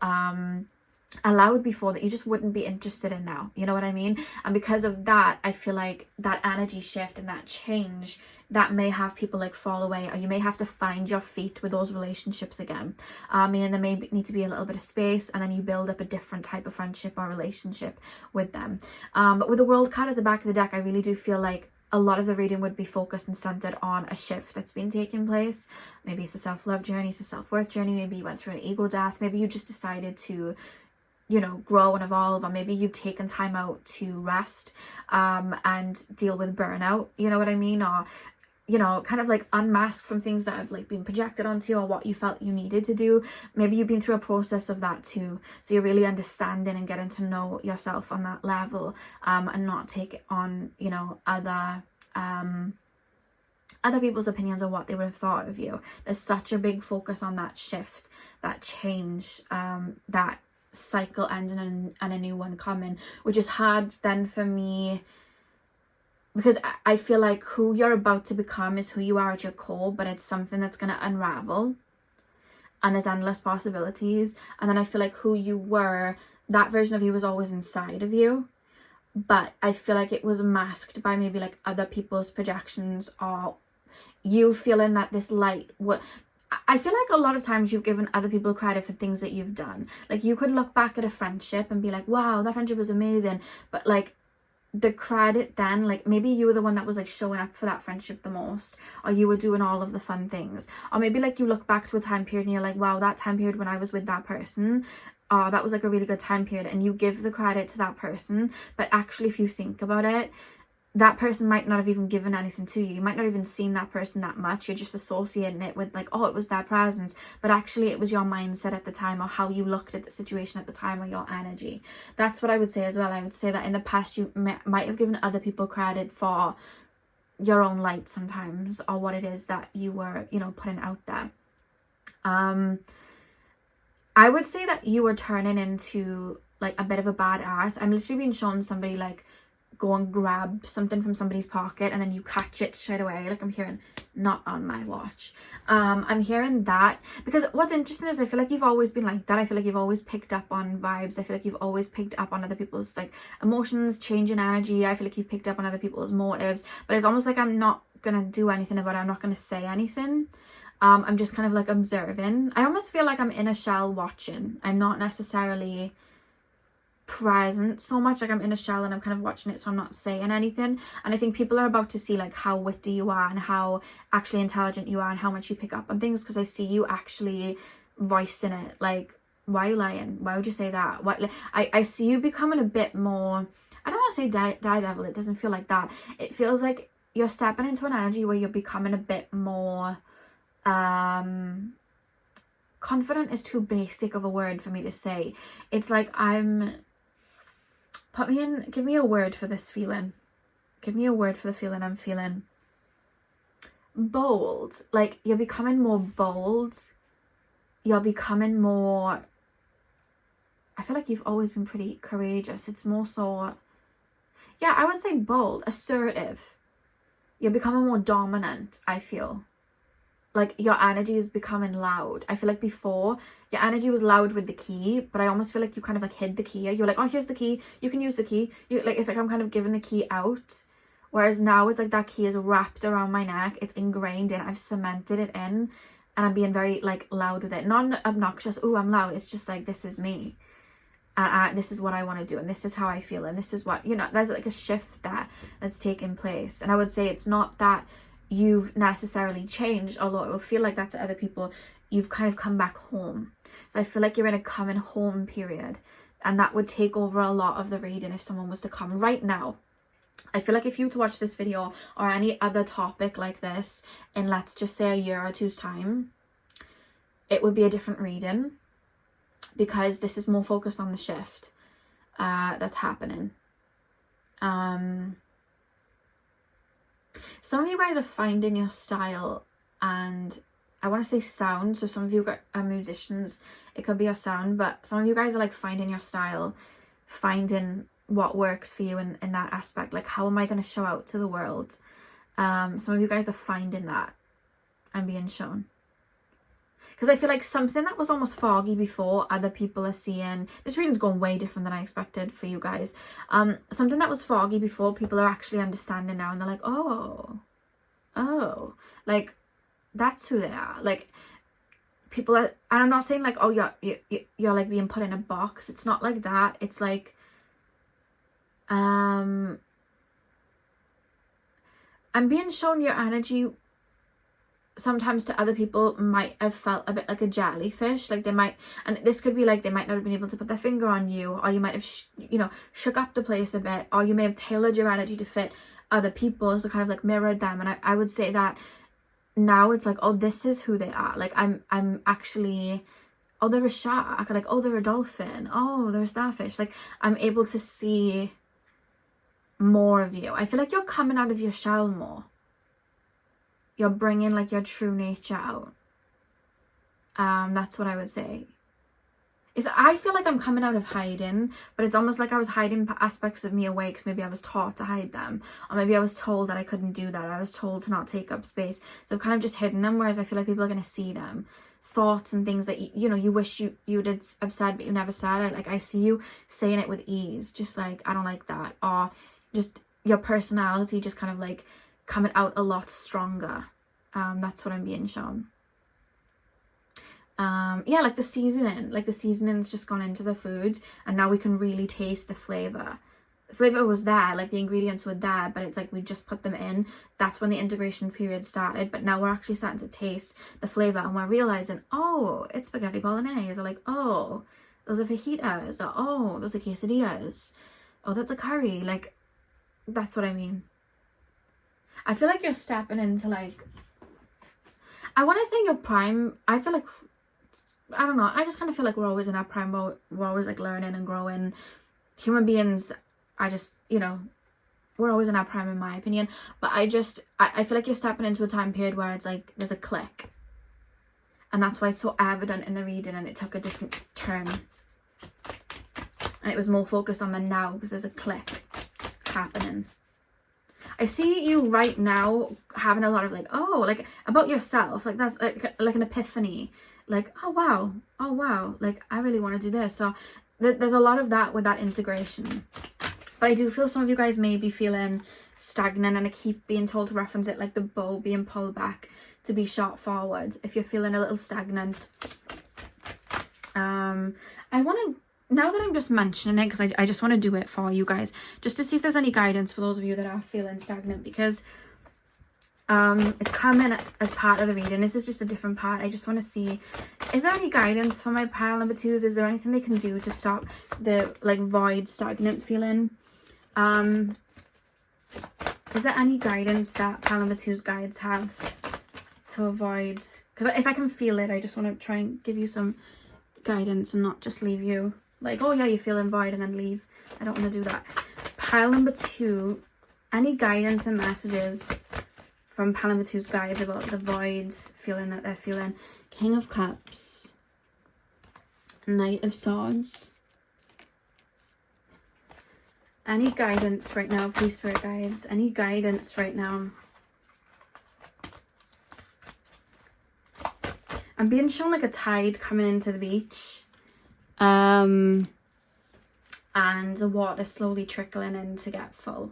allowed before that you just wouldn't be interested in now. You know what I mean? And because of that, I feel like that energy shift and that change, that may have people like fall away, or you may have to find your feet with those relationships again. And there may need to be a little bit of space, and then you build up a different type of friendship or relationship with them. But with the World card at the back of the deck, I really do feel like a lot of the reading would be focused and centered on a shift that's been taking place. Maybe it's a self-love journey, it's a self-worth journey, maybe you went through an ego death, maybe you just decided to, you know, grow and evolve, or maybe you've taken time out to rest and deal with burnout, you know what I mean? Or, you know, kind of like unmask from things that have like been projected onto you, or what you felt you needed to do. Maybe you've been through a process of that too, so you're really understanding and getting to know yourself on that level, and not take it on, you know, other people's opinions or what they would have thought of you. There's such a big focus on that shift, that change, that cycle ending and a new one coming, which is hard then for me, because I feel like who you're about to become is who you are at your core, but it's something that's going to unravel, and there's endless possibilities. And then I feel like who you were, that version of you was always inside of you, but I feel like it was masked by maybe like other people's projections, or you feeling that this light, I feel like a lot of times you've given other people credit for things that you've done. Like, you could look back at a friendship and be like, wow, that friendship was amazing, but like the credit then, like maybe you were the one that was like showing up for that friendship the most, or you were doing all of the fun things, or maybe like you look back to a time period and you're like, wow, that time period when I was with that person, that was like a really good time period, and you give the credit to that person. But actually, if you think about it, that person might not have even given anything to you. You might not even seen that person that much. You're just associating it with like, oh, it was their presence. But actually it was your mindset at the time, or how you looked at the situation at the time, or your energy. That's what I would say as well. I would say that in the past you might have given other people credit for your own light sometimes, or what it is that you were, you know, putting out there. I would say that you were turning into like a bit of a badass. I'm literally being shown somebody like go and grab something from somebody's pocket and then you catch it straight away. Like, I'm hearing not on my watch. I'm hearing that, because what's interesting is I feel like you've always been like that. I feel like you've always picked up on vibes. I feel like you've always picked up on other people's like emotions, change in energy. I feel like you've picked up on other people's motives, but it's almost like I'm not gonna do anything about it. I'm not gonna say anything. I'm just kind of like observing. I almost feel like I'm in a shell watching. I'm not necessarily present so much, like I'm in a shell and I'm kind of watching it, so I'm not saying anything. And I think people are about to see like how witty you are and how actually intelligent you are and how much you pick up on things, because I see you actually voicing it. Like, why are you lying? Why would you say that? What? Like, I see you becoming a bit more, I don't want to say daredevil, it doesn't feel like that. It feels like you're stepping into an energy where you're becoming a bit more confident is too basic of a word for me to say. It's like give me a word for this feeling. Give me a word for the feeling I'm feeling. Bold. Like, you're becoming more bold. You're becoming more, I feel like you've always been pretty courageous. It's more so, yeah, I would say bold, assertive. You're becoming more dominant, I feel. Like, your energy is becoming loud. I feel like before, your energy was loud with the key, but I almost feel like you kind of like hid the key. You're like, oh, here's the key. You can use the key. It's like I'm kind of giving the key out. Whereas now it's like that key is wrapped around my neck. It's ingrained in. I've cemented it in. And I'm being very like loud with it. Not obnoxious. Oh, I'm loud. It's just like, this is me. And this is what I want to do. And this is how I feel. And this is what, there's like a shift that's taking place. And I would say it's not that you've necessarily changed, although it will feel like that to other people. You've kind of come back home. So I feel like you're in a coming home period, and that would take over a lot of the reading if someone was to come right now. I feel like if you were to watch this video or any other topic like this in, let's just say, a year or two's time, it would be a different reading, because this is more focused on the shift that's happening. Some of you guys are finding your style, and I want to say sound, so some of you are musicians, it could be your sound, but some of you guys are like finding your style, finding what works for you in that aspect. Like, how am I going to show out to the world? Some of you guys are finding that and being shown. Because I feel like something that was almost foggy before, other people are seeing. This reading's going way different than I expected for you guys. Something that was foggy before, people are actually understanding now, and they're like, oh, like, that's who they are. Like, people are, and I'm not saying like, oh, you're like being put in a box. It's not like that. It's like, I'm being shown your energy sometimes to other people might have felt a bit like a jellyfish. Like, they might, and this could be like, they might not have been able to put their finger on you, or you might have shook up the place a bit, or you may have tailored your energy to fit other people, so kind of like mirrored them. And I would say that now it's like, oh, this is who they are. Like, I'm actually, oh, they're a shark, like, oh, they're a dolphin, oh, they're a starfish. Like, I'm able to see more of you. I feel like you're coming out of your shell more. You're bringing like your true nature out. That's what I would say. I feel like I'm coming out of hiding, but it's almost like I was hiding aspects of me away because maybe I was taught to hide them, or maybe I was told that I couldn't do that. I was told to not take up space, so I've kind of just hidden them. Whereas I feel like people are going to see them, thoughts and things that you wish you would have said but you never said. I see you saying it with ease, just like, I don't like that, or just your personality just kind of like coming out a lot stronger. That's what I'm being shown. Yeah, like the seasoning's just gone into the food, and now we can really taste the flavor. The flavor was there, like the ingredients were there, but it's like we just put them in. That's when the integration period started, but now we're actually starting to taste the flavor, and we're realizing, oh, it's spaghetti bolognese, or like, oh, those are fajitas, or oh, those are quesadillas, oh, that's a curry. Like, that's what I mean. I feel like you're stepping into like, I want to say your prime. I feel like, I don't know, I just kind of feel like we're always in our prime. We're always like learning and growing. Human beings, we're always in our prime, in my opinion. But I feel like you're stepping into a time period where it's like there's a click, and that's why it's so evident in the reading, and it took a different turn, and it was more focused on the now because there's a click happening. I see you right now having a lot of like, oh, like about yourself, like that's like an epiphany, like, oh wow, like I really want to do this. So there's a lot of that with that integration. But I do feel some of you guys may be feeling stagnant, and I keep being told to reference it like the bow being pulled back to be shot forward. If you're feeling a little stagnant, I want to now that I'm just mentioning it, because I just want to do it for you guys, just to see if there's any guidance for those of you that are feeling stagnant, because it's coming as part of the reading. This is just a different part. I just want to see, is there any guidance for my pile number 2s? Is there anything they can do to stop the like void stagnant feeling? Is there any guidance that pile number 2's guides have to avoid? Because if I can feel it, I just want to try and give you some guidance and not just leave you like, oh yeah, you're feeling void, and then leave. I don't want to do that. Pile number 2, any guidance and messages from pile number 2's guides about the void feeling that they're feeling? King of Cups, Knight of Swords. Any guidance right now, please, Spirit Guides? Any guidance right now? I'm being shown like a tide coming into the beach. And the water slowly trickling in to get full.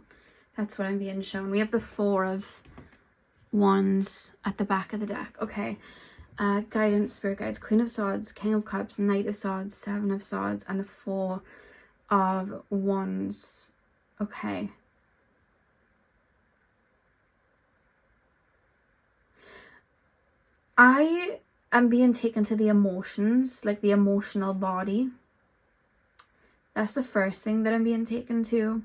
That's what I'm being shown. We have the 4 of Wands at the back of the deck. Okay. Guidance, Spirit Guides, Queen of Swords, King of Cups, Knight of Swords, 7 of Swords, and the 4 of Wands. Okay. I am being taken to the emotions, like the emotional body. That's the first thing that I'm being taken to.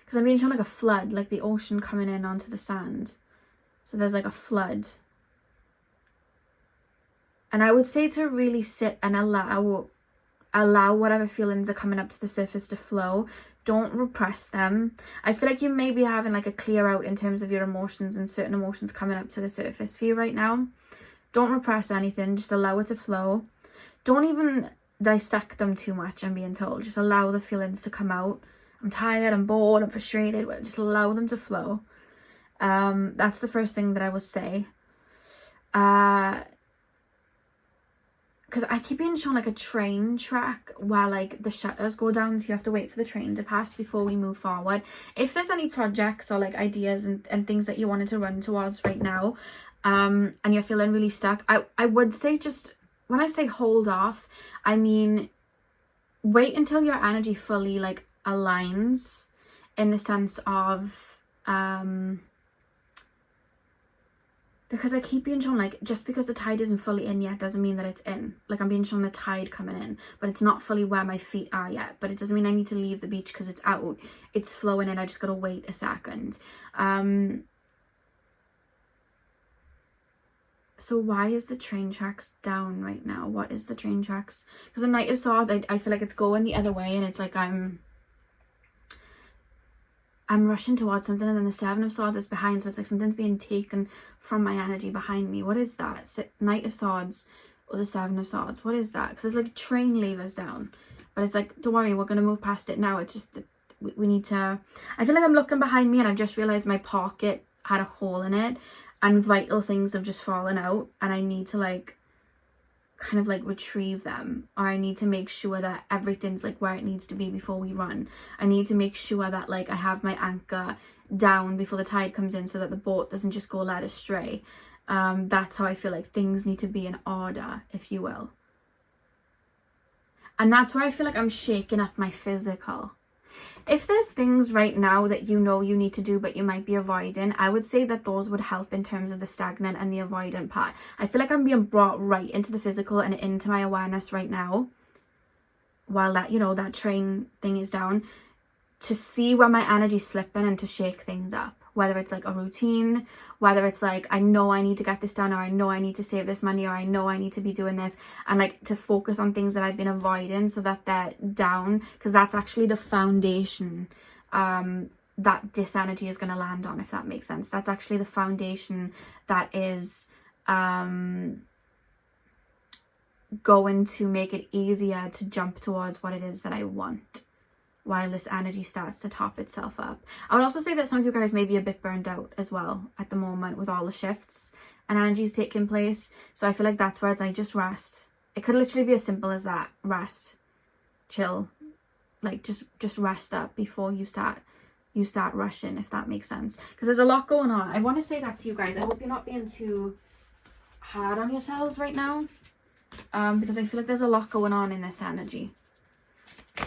Because I'm being shown like a flood, like the ocean coming in onto the sand. So there's like a flood. And I would say to really sit and allow whatever feelings are coming up to the surface to flow. Don't repress them. I feel like you may be having like a clear out in terms of your emotions and certain emotions coming up to the surface for you right now. Don't repress anything. Just allow it to flow. Don't even dissect them too much, I'm being told. Just allow the feelings to come out. I'm tired, I'm bored, I'm frustrated. Just allow them to flow. That's the first thing that I would say. Because I keep being shown like a train track where like the shutters go down, so you have to wait for the train to pass before we move forward. If there's any projects or like ideas and things that you wanted to run towards right now, and you're feeling really stuck, I would say just, when I say hold off, I mean wait until your energy fully like aligns, in the sense of because I keep being shown like, just because the tide isn't fully in yet doesn't mean that it's in. Like I'm being shown the tide coming in, but it's not fully where my feet are yet. But it doesn't mean I need to leave the beach because it's out. It's flowing in. I just gotta wait a second. So why is the train tracks down right now? What is the train tracks? Because the Knight of Swords, I feel like it's going the other way, and it's like I'm rushing towards something, and then the 7 of Swords is behind, so it's like something's being taken from my energy behind me. What is that? Knight of Swords or the 7 of Swords? What is that? Because there's like train levers down, but it's like, don't worry, we're going to move past it now. It's just that we need to... I feel like I'm looking behind me and I've just realised my pocket had a hole in it and vital things have just fallen out, and I need to like kind of like retrieve them, or I need to make sure that everything's like where it needs to be before we run. I need to make sure that like I have my anchor down before the tide comes in, so that the boat doesn't just go led astray. That's how I feel like things need to be in order, if you will. And that's where I feel like I'm shaking up my physical. If there's things right now that you know you need to do but you might be avoiding, I would say that those would help in terms of the stagnant and the avoidant part. I feel like I'm being brought right into the physical and into my awareness right now, while that, you know, that train thing is down, to see where my energy's slipping and to shake things up. Whether it's like a routine, whether it's like, I know I need to get this done, or I know I need to save this money, or I know I need to be doing this, and like to focus on things that I've been avoiding so that they're down, because that's actually the foundation that this energy is going to land on, if that makes sense. That's actually the foundation that is going to make it easier to jump towards what it is that I want, while this energy starts to top itself up. I would also say that some of you guys may be a bit burned out as well at the moment with all the shifts and energies taking place. So I feel like that's where it's like, just rest. It could literally be as simple as that. Rest. Chill. Like just rest up before you start rushing, if that makes sense. Because there's a lot going on. I want to say that to you guys. I hope you're not being too hard on yourselves right now. Because I feel like there's a lot going on in this energy.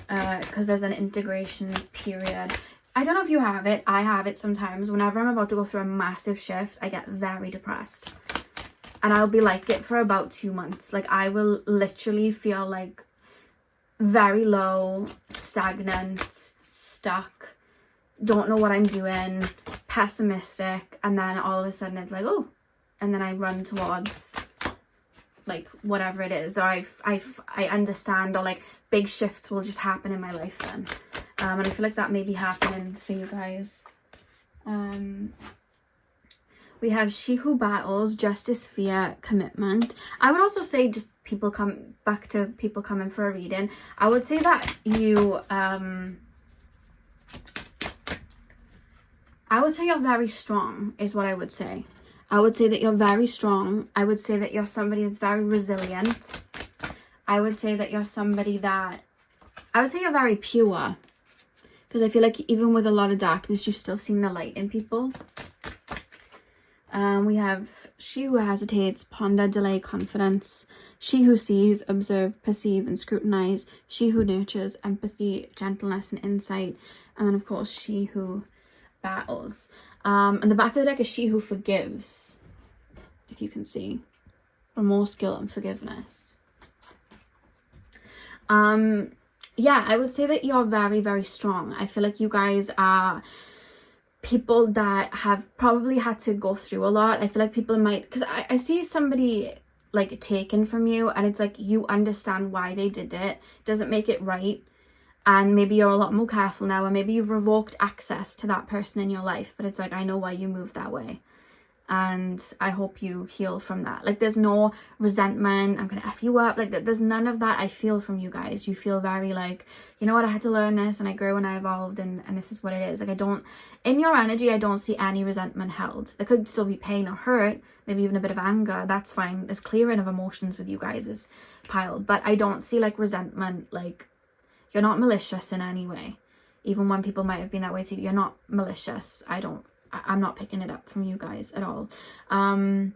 because there's an integration period. I don't know if you have it. I have it sometimes. Whenever I'm about to go through a massive shift, I get very depressed. And I'll be like it for about 2 months. Like, I will literally feel like very low, stagnant, stuck, don't know what I'm doing, pessimistic, and then all of a sudden it's like, oh, and then I run towards like whatever it is, or I understand, or like big shifts will just happen in my life then. And I feel like that may be happening for you guys. We have she who battles, justice, fear, commitment. I would also say just people come back to people coming for a reading. I would say that you, I would say you're very strong is what I would say. I would say that you're very strong. I would say that you're somebody that's very resilient. I would say that you're somebody that, I would say you're very pure. Because I feel like even with a lot of darkness, you've still seen the light in people. We have she who hesitates, ponder, delay, confidence. She who sees, observe, perceive, and scrutinize. She who nurtures, empathy, gentleness, and insight. And then, of course, she who battles. And the back of the deck is she who forgives. If you can see. Remorse, guilt, and forgiveness. Yeah, I would say that you're very, very strong. I feel like you guys are people that have probably had to go through a lot. I feel like people might, because I see somebody like taken from you, and it's like you understand why they did it. Doesn't make it right. And maybe you're a lot more careful now, and maybe you've revoked access to that person in your life. But it's like, I know why you moved that way. And I hope you heal from that. Like, there's no resentment, I'm gonna F you up. Like, there's none of that I feel from you guys. You feel very like, you know what, I had to learn this, and I grew and I evolved, and this is what it is. Like, I don't, in your energy, I don't see any resentment held. There could still be pain or hurt, maybe even a bit of anger. That's fine. There's clearing of emotions with you guys is piled. But I don't see, like, resentment. Like, you're not malicious in any way. Even when people might have been that way too, you're not malicious. I'm not picking it up from you guys at all. And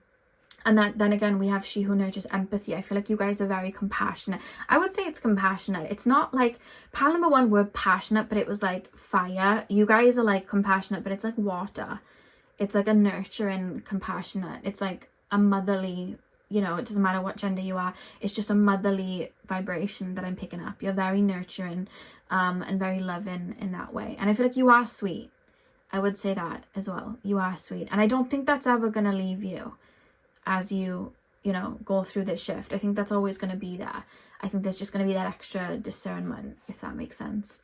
that then again, we have she who nurtures, empathy. I feel like you guys are very compassionate. I would say it's compassionate. It's not like pile number one were passionate, but it was like fire. You guys are like compassionate, but it's like water. It's like a nurturing compassionate. It's like a motherly, you know, it doesn't matter what gender you are. It's just a motherly vibration that I'm picking up. You're very nurturing and very loving in that way. And I feel like you are sweet. I would say that as well. You are sweet. And I don't think that's ever going to leave you as you know, go through this shift. I think that's always going to be there. I think there's just going to be that extra discernment, if that makes sense.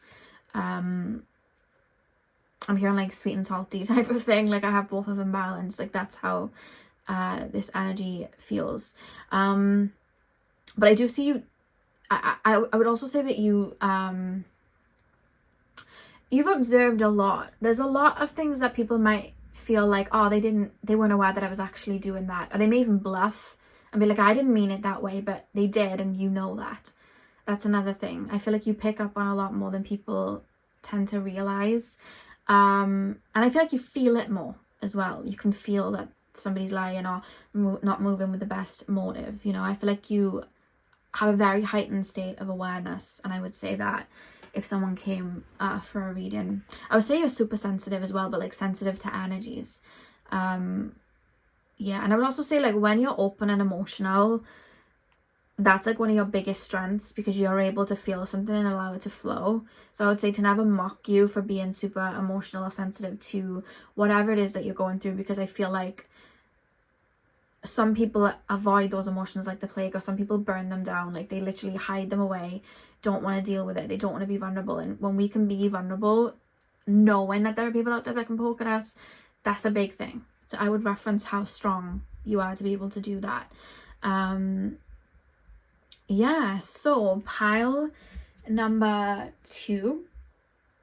I'm hearing like sweet and salty type of thing. Like, I have both of them balanced. Like, that's how this energy feels. But I do see you. I would also say that you you've observed a lot. There's a lot of things that people might feel like, oh, they weren't aware that I was actually doing that. Or they may even bluff and be like, I didn't mean it that way, but they did, and you know that. That's another thing. I feel like you pick up on a lot more than people tend to realize. And I feel like you feel it more as well. You can feel that somebody's lying or not moving with the best motive. You know, I feel like you have a very heightened state of awareness, and I would say that if someone came for a reading, I would say you're super sensitive as well, but like sensitive to energies. Yeah, and I would also say, like, when you're open and emotional, that's like one of your biggest strengths, because you're able to feel something and allow it to flow. So I would say to never mock you for being super emotional or sensitive to whatever it is that you're going through, because I feel like some people avoid those emotions like the plague, or some people burn them down. Like, they literally hide them away, don't want to deal with it, they don't want to be vulnerable. And when we can be vulnerable, knowing that there are people out there that can poke at us, that's a big thing. So I would reference how strong you are to be able to do that. Yeah, so pile number 2,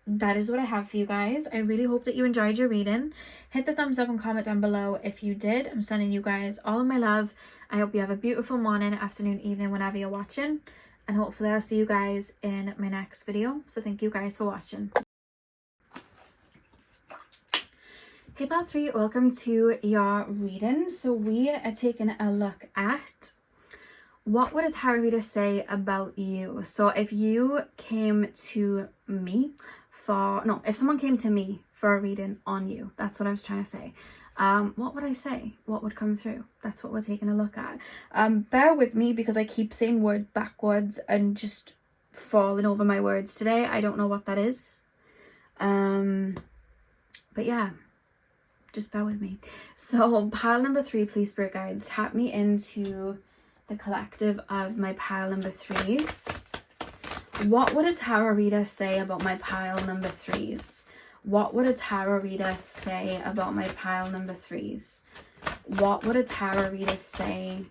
that is what I have for you guys. I really hope that you enjoyed your reading. Hit the thumbs up and comment down below if you did. I'm sending you guys all of my love. I hope you have a beautiful morning, afternoon, evening, whenever you're watching. And hopefully I'll see you guys in my next video. So thank you guys for watching. Hey pile 3, welcome to your reading. So we are taking a look at what would a tarot reader say about you? So if you came to me if someone came to me for a reading on you, that's what I was trying to say. What would I say? What would come through? That's what we're taking a look at. Bear with me because I keep saying word backwards and just falling over my words today. I don't know what that is. But yeah, just bear with me. So pile number 3, please, spirit guides, tap me into the collective of my pile number 3s. What would a tarot reader say about my pile number 3s? What would a tarot reader say about my pile number 3s? What would a tarot reader say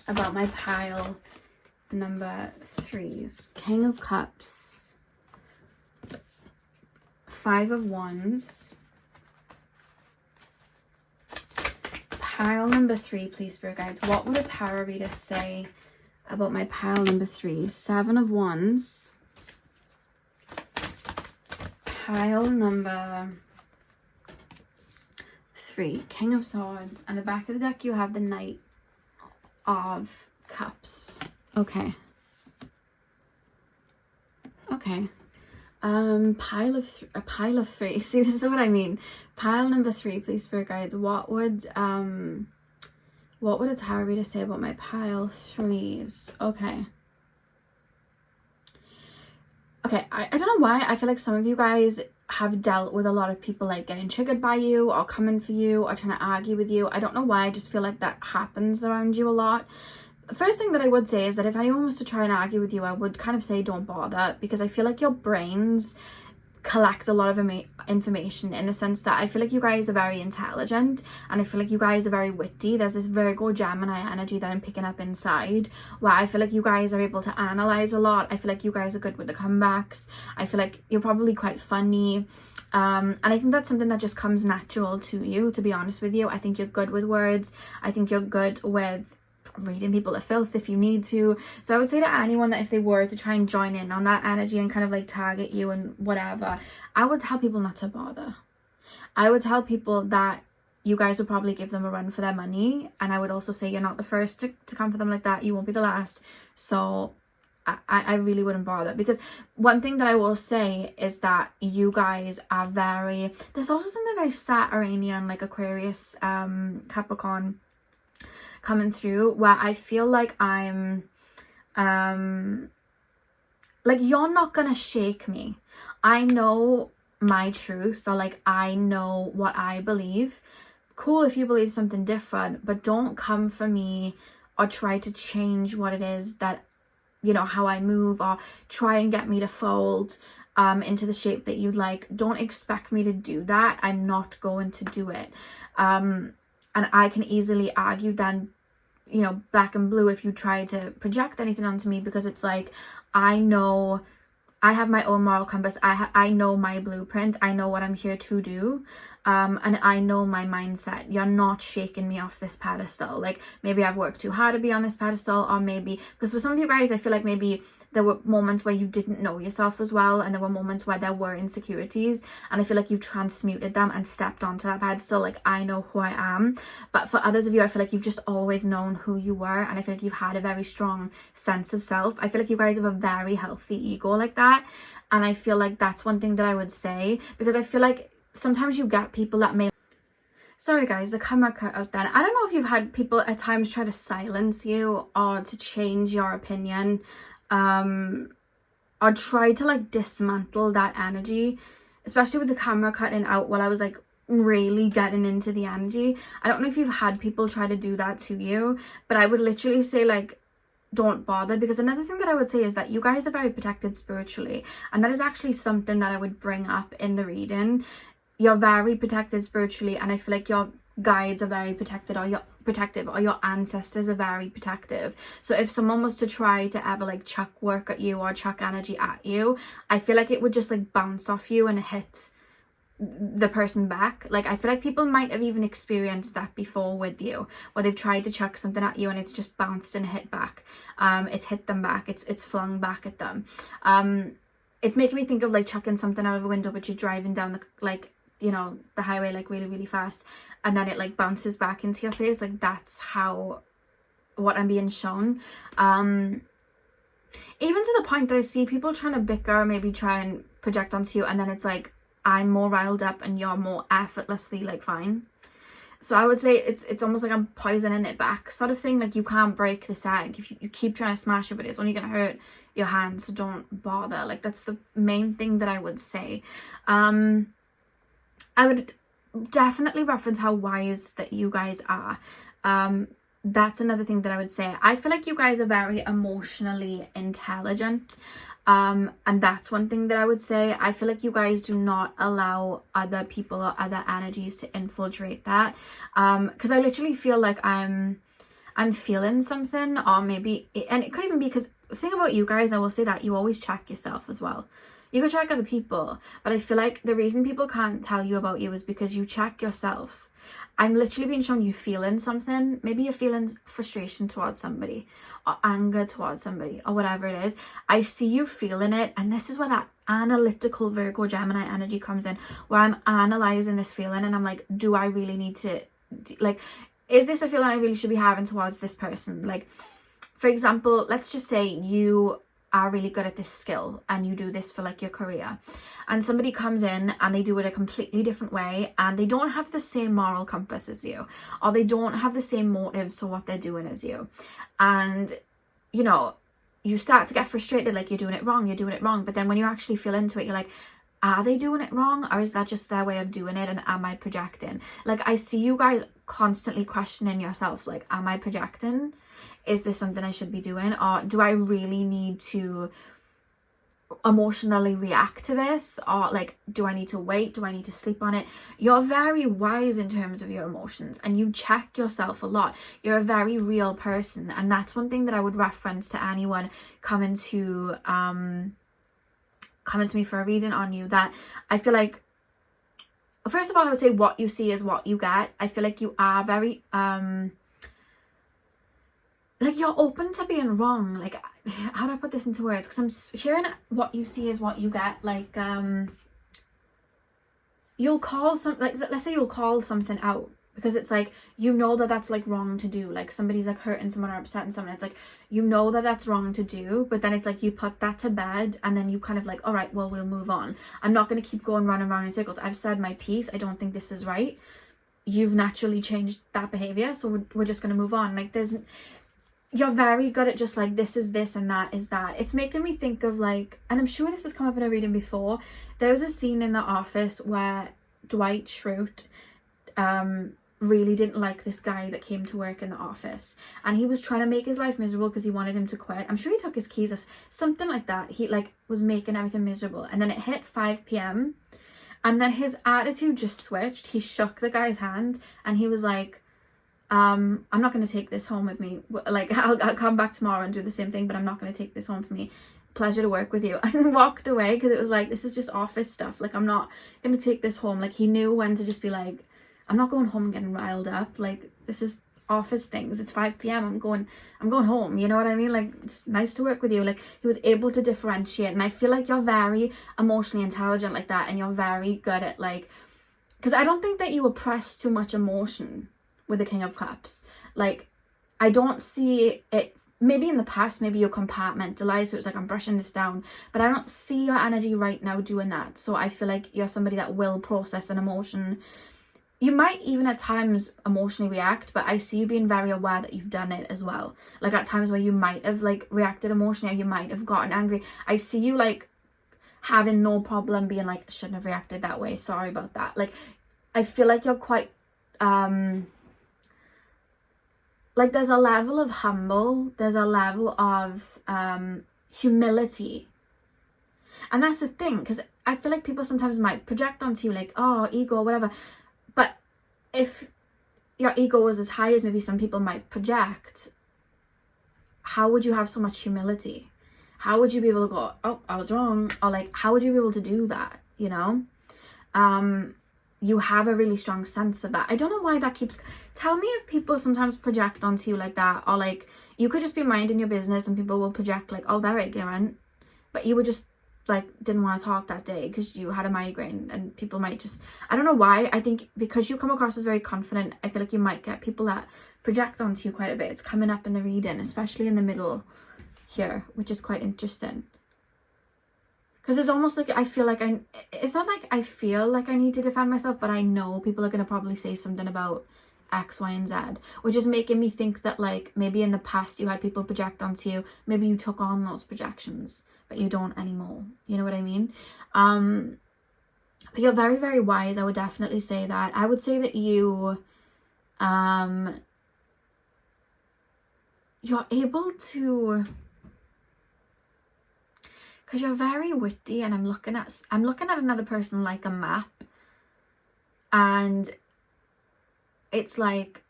about my pile number 3s? King of Cups, 5 of Wands. Pile number 3, please, spirit guides. What would a tarot reader say about my pile number 3? 7 of Wands. Pile number 3, King of Swords. And the back of the deck you have the Knight of Cups. Okay. Pile of 3. See, this is what I mean. Pile number 3, please, spirit guides. What would a tarot reader say about my pile 3s? Okay, I don't know why I feel like some of you guys have dealt with a lot of people like getting triggered by you or coming for you or trying to argue with you. I don't know why, I just feel like that happens around you a lot. The first thing that I would say is that if anyone was to try and argue with you, I would kind of say don't bother, because I feel like your brains collect a lot of information, in the sense that I feel like you guys are very intelligent and I feel like you guys are very witty. There's this Virgo Gemini energy that I'm picking up inside, where I feel like you guys are able to analyze a lot. I feel like you guys are good with the comebacks. I feel like you're probably quite funny. And I think that's something that just comes natural to you, to be honest with you. I think you're good with words. I think you're good with reading people to filth if you need to. So I would say to anyone that if they were to try and join in on that energy and kind of like target you and whatever, I would tell people not to bother. I would tell people that you guys would probably give them a run for their money, and I would also say you're not the first to come for them like that. You won't be the last. So I really wouldn't bother, because one thing that I will say is that you guys are there's also something very Saturnian, like Aquarius, Capricorn coming through, where I feel like I'm like, you're not gonna shake me. I know my truth, or like I know what I believe. Cool if you believe something different, but don't come for me or try to change what it is that, you know, how I move, or try and get me to fold into the shape that you'd like. Don't expect me to do that. I'm not going to do it. And I can easily argue then, you know, black and blue, if you try to project anything onto me, because it's like, I know I have my own moral compass. I know my blueprint. I know what I'm here to do. And I know my mindset. You're not shaking me off this pedestal. Like, maybe I've worked too hard to be on this pedestal, or maybe, because for some of you guys, I feel like maybe there were moments where you didn't know yourself as well, and there were moments where there were insecurities, and I feel like you transmuted them and stepped onto that pedestal. Like, I know who I am. But for others of you, I feel like you've just always known who you were, and I feel like you've had a very strong sense of self. I feel like you guys have a very healthy ego like that, and I feel like that's one thing that I would say, because I feel like sometimes you get people that may... Sorry guys, the camera cut out then. I don't know if you've had people at times try to silence you or to change your opinion, or try to like dismantle that energy, especially with the camera cutting out while I was like really getting into the energy. I don't know if you've had people try to do that to you, but I would literally say, like, don't bother. Because another thing that I would say is that you guys are very protected spiritually, and that is actually something that I would bring up in the reading. You're very protected spiritually, and I feel like your guides are very protected, or your ancestors are very protective. So if someone was to try to ever like chuck work at you or chuck energy at you, I feel like it would just like bounce off you and hit the person back. Like, I feel like people might have even experienced that before with you, where they've tried to chuck something at you and it's just bounced and hit back. It's hit them back. It's flung back at them. It's making me think of like chucking something out of a window, but you're driving down the, like, you know, the highway like really, really fast, and then it like bounces back into your face. Like, that's how what I'm being shown. Even to the point that I see people trying to bicker, maybe try and project onto you, and then it's like, I'm more riled up and you're more effortlessly like fine. So I would say it's almost like I'm poisoning it back sort of thing. Like, you can't break this egg. If you keep trying to smash it, but it's only going to hurt your hands, so don't bother. Like, that's the main thing that I would say. I would definitely reference how wise that you guys are. That's another thing that I would say. I feel like you guys are very emotionally intelligent. And that's one thing that I would say. I feel like you guys do not allow other people or other energies to infiltrate that. Because I literally feel like I'm feeling something, or maybe, and it could even be because the thing about you guys, I will say that you always check yourself as well. You can check other people, but I feel like the reason people can't tell you about you is because you check yourself. I'm literally being shown you feeling something. Maybe you're feeling frustration towards somebody, or anger towards somebody, or whatever it is. I see you feeling it, and this is where that analytical Virgo Gemini energy comes in, where I'm analyzing this feeling and I'm like, do I really need to, like, is this a feeling I really should be having towards this person? Like, for example, let's just say you are really good at this skill and you do this for like your career, and somebody comes in and they do it a completely different way, and they don't have the same moral compass as you, or they don't have the same motives for what they're doing as you, and you know, you start to get frustrated, like, you're doing it wrong, but then when you actually feel into it, you're like, are they doing it wrong, or is that just their way of doing it, and am I projecting? Like, I see you guys constantly questioning yourself, like, am I projecting? Is this something I should be doing, or do I really need to emotionally react to this, or like, do I need to wait, do I need to sleep on it? You're very wise in terms of your emotions, and you check yourself a lot. You're a very real person, and that's one thing that I would reference to anyone coming to me for a reading on you, that I feel like, first of all, I would say what you see is what you get. I feel like you are very like, you're open to being wrong. Like, how do I put this into words? Because I'm hearing what you see is what you get. Like, you'll call like, let's say you'll call something out because it's like, you know that that's like wrong to do. Like, somebody's like hurting someone or upsetting someone. It's like, you know that that's wrong to do, but then it's like you put that to bed, and then you kind of like, all right, well, we'll move on. I'm not going to keep going round and round in circles. I've said my piece. I don't think this is right. You've naturally changed that behavior, so we're just going to move on. Like, you're very good at just like, this is this and that is that. It's making me think of like, and I'm sure this has come up in a reading before, there was a scene in The Office where Dwight Schrute really didn't like this guy that came to work in the office, and he was trying to make his life miserable because he wanted him to quit. I'm sure he took his keys or something like that. He like was making everything miserable, and then it hit 5 p.m. and then his attitude just switched. He shook the guy's hand and he was like, I'm not going to take this home with me. Like, I'll come back tomorrow and do the same thing, but I'm not going to take this home for me. Pleasure to work with you. And walked away, because it was like, this is just office stuff. Like, I'm not going to take this home. Like, he knew when to just be like, I'm not going home and getting riled up. Like, this is office things. It's 5 p.m. I'm going home. You know what I mean? Like, it's nice to work with you. Like, he was able to differentiate. And I feel like you're very emotionally intelligent like that. And you're very good at like, because I don't think that you oppress too much emotion with the King of Cups. Like, I don't see it. Maybe in the past, maybe you compartmentalize, so it's like, I'm brushing this down, but I don't see your energy right now doing that. So I feel like you're somebody that will process an emotion. You might even at times emotionally react, but I see you being very aware that you've done it as well. Like, at times where you might have like reacted emotionally, or you might have gotten angry, I see you like having no problem being like, shouldn't have reacted that way, sorry about that. Like, I feel like you're quite like, there's a level of humble, there's a level of humility. And that's the thing, because I feel like people sometimes might project onto you like, oh, ego, whatever. But if your ego was as high as maybe some people might project, how would you have so much humility? How would you be able to go, oh, I was wrong? Or like, how would you be able to do that, you know? You have a really strong sense of that. I don't know why that keeps... Tell me if people sometimes project onto you like that, or like, you could just be minding your business and people will project like, oh, they're ignorant, but you were just like didn't want to talk that day because you had a migraine, and people might just, I don't know why, I think because you come across as very confident, I feel like you might get people that project onto you quite a bit. It's coming up in the reading, especially in the middle here, which is quite interesting. Because it's almost like I feel like it's not like I feel like I need to defend myself, but I know people are going to probably say something about X, Y, and Z, which is making me think that like maybe in the past you had people project onto you, maybe you took on those projections, but you don't anymore. You know what I mean? But you're very, very wise. I would definitely say that. I would say that you're able to, because you're very witty, and I'm looking at another person like a map, and it's like,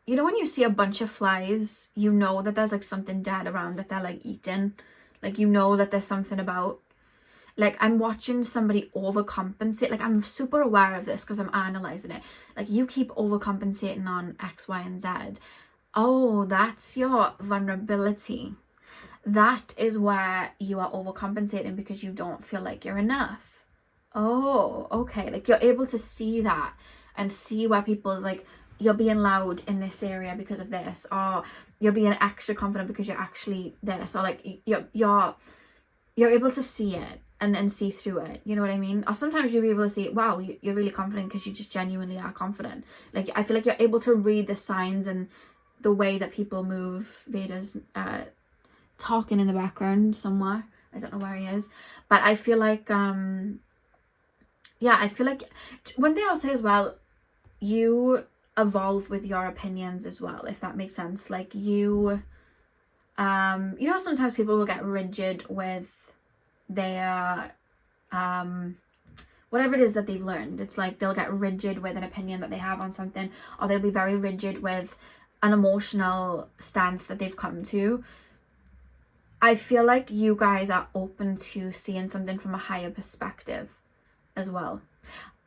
you know when you see a bunch of flies, you know that there's like something dead around that they're like eating, like you know that there's something about, like I'm watching somebody overcompensate. Like I'm super aware of this because I'm analysing it. Like you keep overcompensating on X, Y, and Z. Oh, that's your vulnerability. That is where you are overcompensating because you don't feel like you're enough. Oh, okay. Like you're able to see that and see where people's like, you're being loud in this area because of this, or you're being extra confident because you're actually this, or like you're able to see it and see through it. You know what I mean? Or sometimes you'll be able to see, wow, you're really confident because you just genuinely are confident. Like I feel like you're able to read the signs and the way that people move. Veda's talking in the background somewhere. I don't know where he is, but I feel like yeah, I feel like one thing I'll say as well, you evolve with your opinions as well, if that makes sense. Like you you know, sometimes people will get rigid with their whatever it is that they've learned. It's like they'll get rigid with an opinion that they have on something, or they'll be very rigid with an emotional stance that they've come to. I feel like you guys are open to seeing something from a higher perspective as well.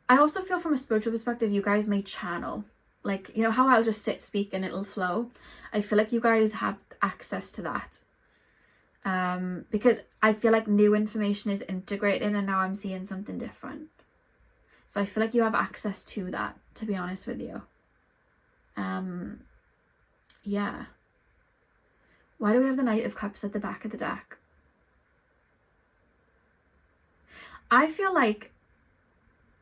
I also feel from a spiritual perspective, you guys may channel. Like, you know how I'll just speak and it'll flow? I feel like you guys have access to that. Because I feel like new information is integrated and now I'm seeing something different. So I feel like you have access to that, to be honest with you. Yeah. Why do we have the Knight of Cups at the back of the deck? I feel like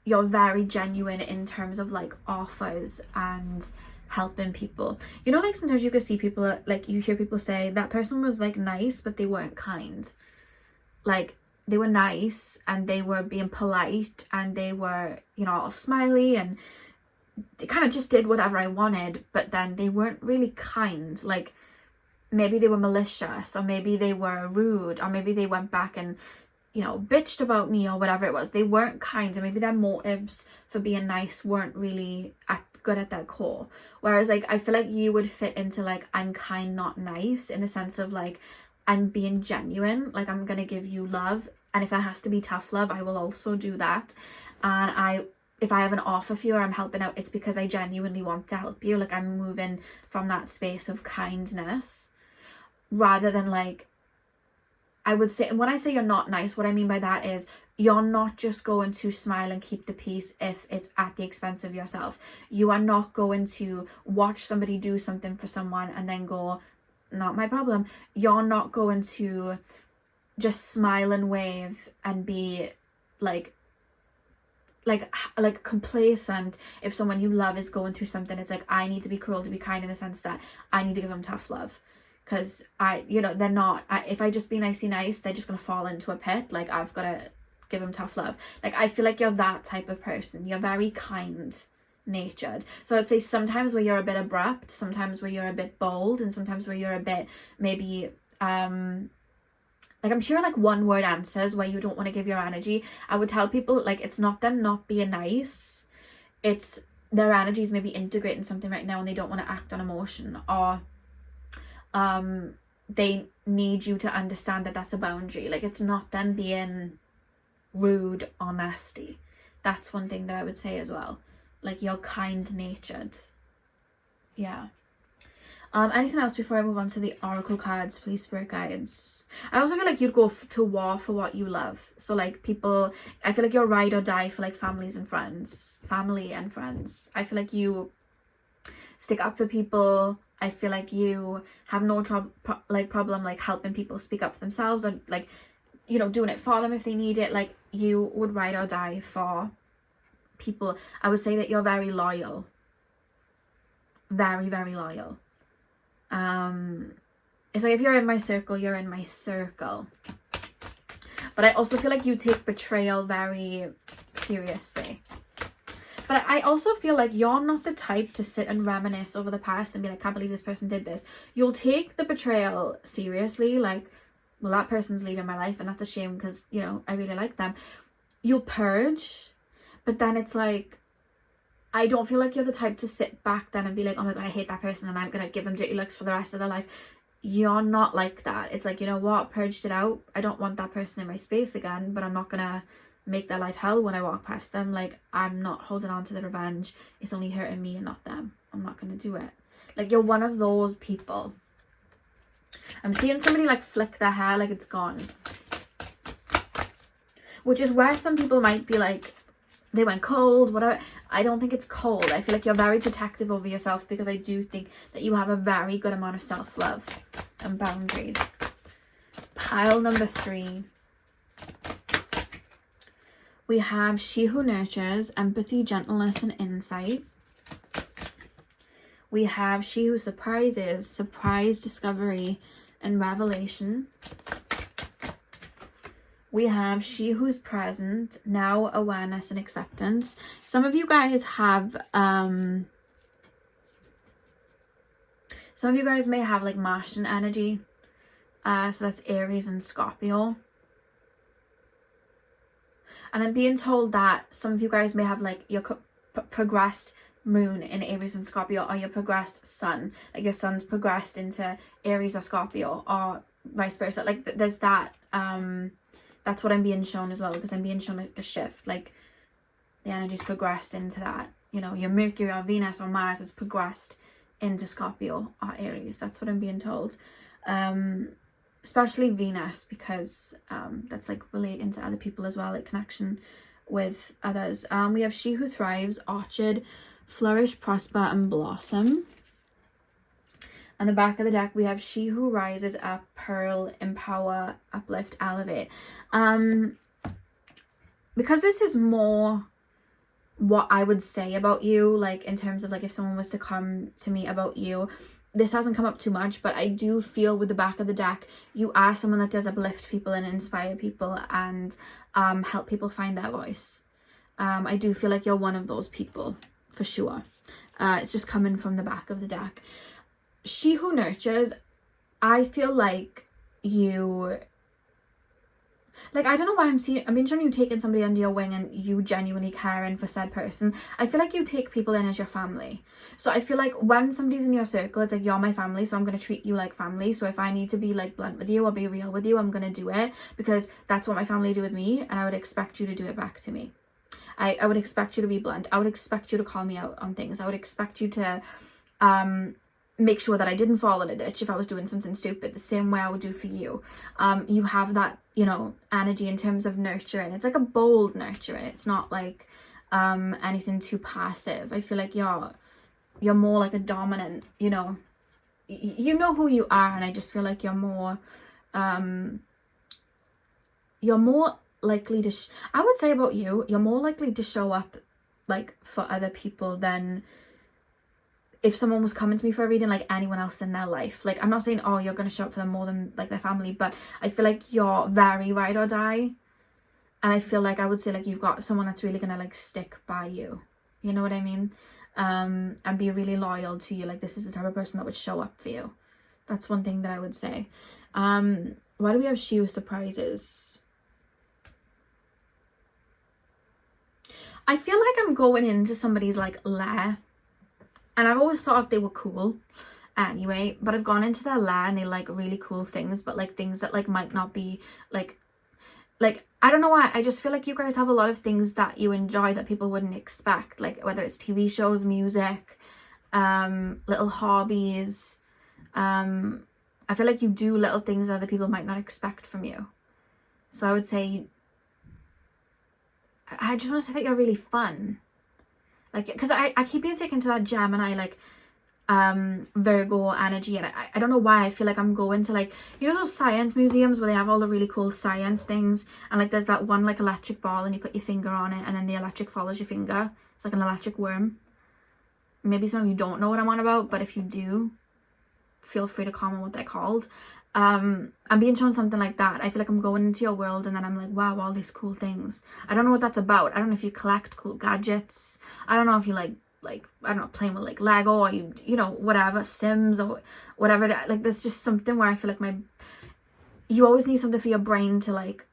you're very genuine in terms of like offers and helping people. You know, like sometimes you can see people, like you hear people say that person was like nice, but they weren't kind. Like they were nice and they were being polite and they were, you know, all smiley and they kind of just did whatever I wanted, but then they weren't really kind. Like maybe they were malicious, or maybe they were rude, or maybe they went back and, you know, bitched about me or whatever it was. They weren't kind, and maybe their motives for being nice weren't really good at their core. Whereas like I feel like you would fit into like, I'm kind, not nice, in the sense of like, I'm being genuine, like I'm gonna give you love, and if that has to be tough love, I will also do that. And if I have an offer for you or I'm helping out, it's because I genuinely want to help you. Like I'm moving from that space of kindness, rather than like, I would say, and when I say you're not nice, what I mean by that is you're not just going to smile and keep the peace if it's at the expense of yourself. You are not going to watch somebody do something for someone and then go, not my problem. You're not going to just smile and wave and be like complacent if someone you love is going through something. It's like, I need to be cruel to be kind, in the sense that I need to give them tough love. Because they're not, if I just be nice, they're just going to fall into a pit. Like I've got to give them tough love. Like I feel like you're that type of person. You're very kind natured. So I'd say sometimes where you're a bit abrupt, sometimes where you're a bit bold, and sometimes where you're a bit maybe like I'm sure like one word answers where you don't want to give your energy. I would tell people like, it's not them not being nice, it's their energies maybe integrating something right now and they don't want to act on emotion, or they need you to understand that that's a boundary. Like it's not them being rude or nasty. That's one thing that I would say as well. Like you're kind natured. Yeah. Anything else before I move on to the oracle cards, please, spirit guides? I also feel like you'd go to war for what you love. So like people, I feel like you're ride or die for like family and friends. I feel like you stick up for people. I feel like you have no problem like helping people speak up for themselves, or like, you know, doing it for them if they need it. Like you would ride or die for people. I would say that you're very loyal. Very, very loyal. It's like if you're in my circle, you're in my circle. But I also feel like you take betrayal very seriously. But I also feel like you're not the type to sit and reminisce over the past and be like, can't believe this person did this. You'll take the betrayal seriously, like, well, that person's leaving my life and that's a shame because, you know, I really like them. You'll purge, but then it's like, I don't feel like you're the type to sit back then and be like, oh my god, I hate that person and I'm going to give them dirty looks for the rest of their life. You're not like that. It's like, you know what, purged it out. I don't want that person in my space again, but I'm not going to make their life hell when I walk past them. Like, I'm not holding on to the revenge. It's only hurting me and not them. I'm not going to do it. Like, you're one of those people. I'm seeing somebody like flick their hair like it's gone. Which is where some people might be like, they went cold, whatever. I don't think it's cold. I feel like you're very protective over yourself because I do think that you have a very good amount of self-love and boundaries. Pile number 3. We have she who nurtures, empathy, gentleness, and insight. We have she who surprises, surprise, discovery, and revelation. We have she who's present, now awareness and acceptance. Some of you guys have, some of you guys may have like Martian energy. So that's Aries and Scorpio. And I'm being told that some of you guys may have like your progressed moon in Aries and Scorpio, or your progressed sun. Like your sun's progressed into Aries or Scorpio, or vice versa. Like there's that, that's what I'm being shown as well, because I'm being shown like a shift, like the energy's progressed into that, you know, your Mercury or Venus or Mars has progressed into Scorpio or Aries. That's what I'm being told. Especially Venus, because that's like relating to other people as well, like connection with others. We have she who thrives, orchard, flourish, prosper, and blossom. On the back of the deck, we have she who rises up, pearl, empower, uplift, elevate. Because this is more what I would say about you, like in terms of like if someone was to come to me about you, this hasn't come up too much, but I do feel with the back of the deck, you are someone that does uplift people and inspire people and help people find their voice. I do feel like you're one of those people, for sure. It's just coming from the back of the deck. She who nurtures, I feel like you, like, I don't know why I'm being shown you taking somebody under your wing and you genuinely caring for said person. I feel like you take people in as your family. So I feel like when somebody's in your circle, it's like, you're my family, so I'm going to treat you like family. So if I need to be like blunt with you or be real with you, I'm going to do it because that's what my family do with me, and I would expect you to do it back to me. I would expect you to be blunt. I would expect you to call me out on things. I would expect you to make sure that I didn't fall in a ditch if I was doing something stupid, the same way I would do for you. You have that, you know, energy in terms of nurturing. It's like a bold nurturing. It's not like anything too passive. I feel like you're more like a dominant, you know, you know who you are, and I just feel like you're more likely to I would say about you, you're more likely to show up like for other people than if someone was coming to me for a reading, like anyone else in their life. Like, I'm not saying, oh, you're going to show up for them more than like their family, but I feel like you're very ride or die. And I feel like I would say like you've got someone that's really going to like stick by you. You know what I mean? And be really loyal to you. Like, this is the type of person that would show up for you. That's one thing that I would say. Why do we have she who surprises? I feel like I'm going into somebody's like lair. And I've always thought they were cool anyway, but I've gone into their lair and they like really cool things, but like things that like might not be like I don't know why, I just feel like you guys have a lot of things that you enjoy that people wouldn't expect, like whether it's TV shows, music, little hobbies, I feel like you do little things that other people might not expect from you. So I would say, I just want to say that you're really fun. Like, because I keep being taken to that Gemini, like, Virgo energy, and I don't know why I feel like I'm going to, like, you know those science museums where they have all the really cool science things, and like there's that one like electric ball and you put your finger on it and then the electric follows your finger. It's like an electric worm. Maybe some of you don't know what I'm on about, but if you do, feel free to comment what they're called. I'm being shown something like that. I feel like I'm going into your world and then I'm like, wow, all these cool things. I don't know what that's about. I don't know if you collect cool gadgets. I don't know if you like I don't know, playing with like Lego, or you know, whatever, Sims or whatever. Like there's just something where I feel like you always need something for your brain to like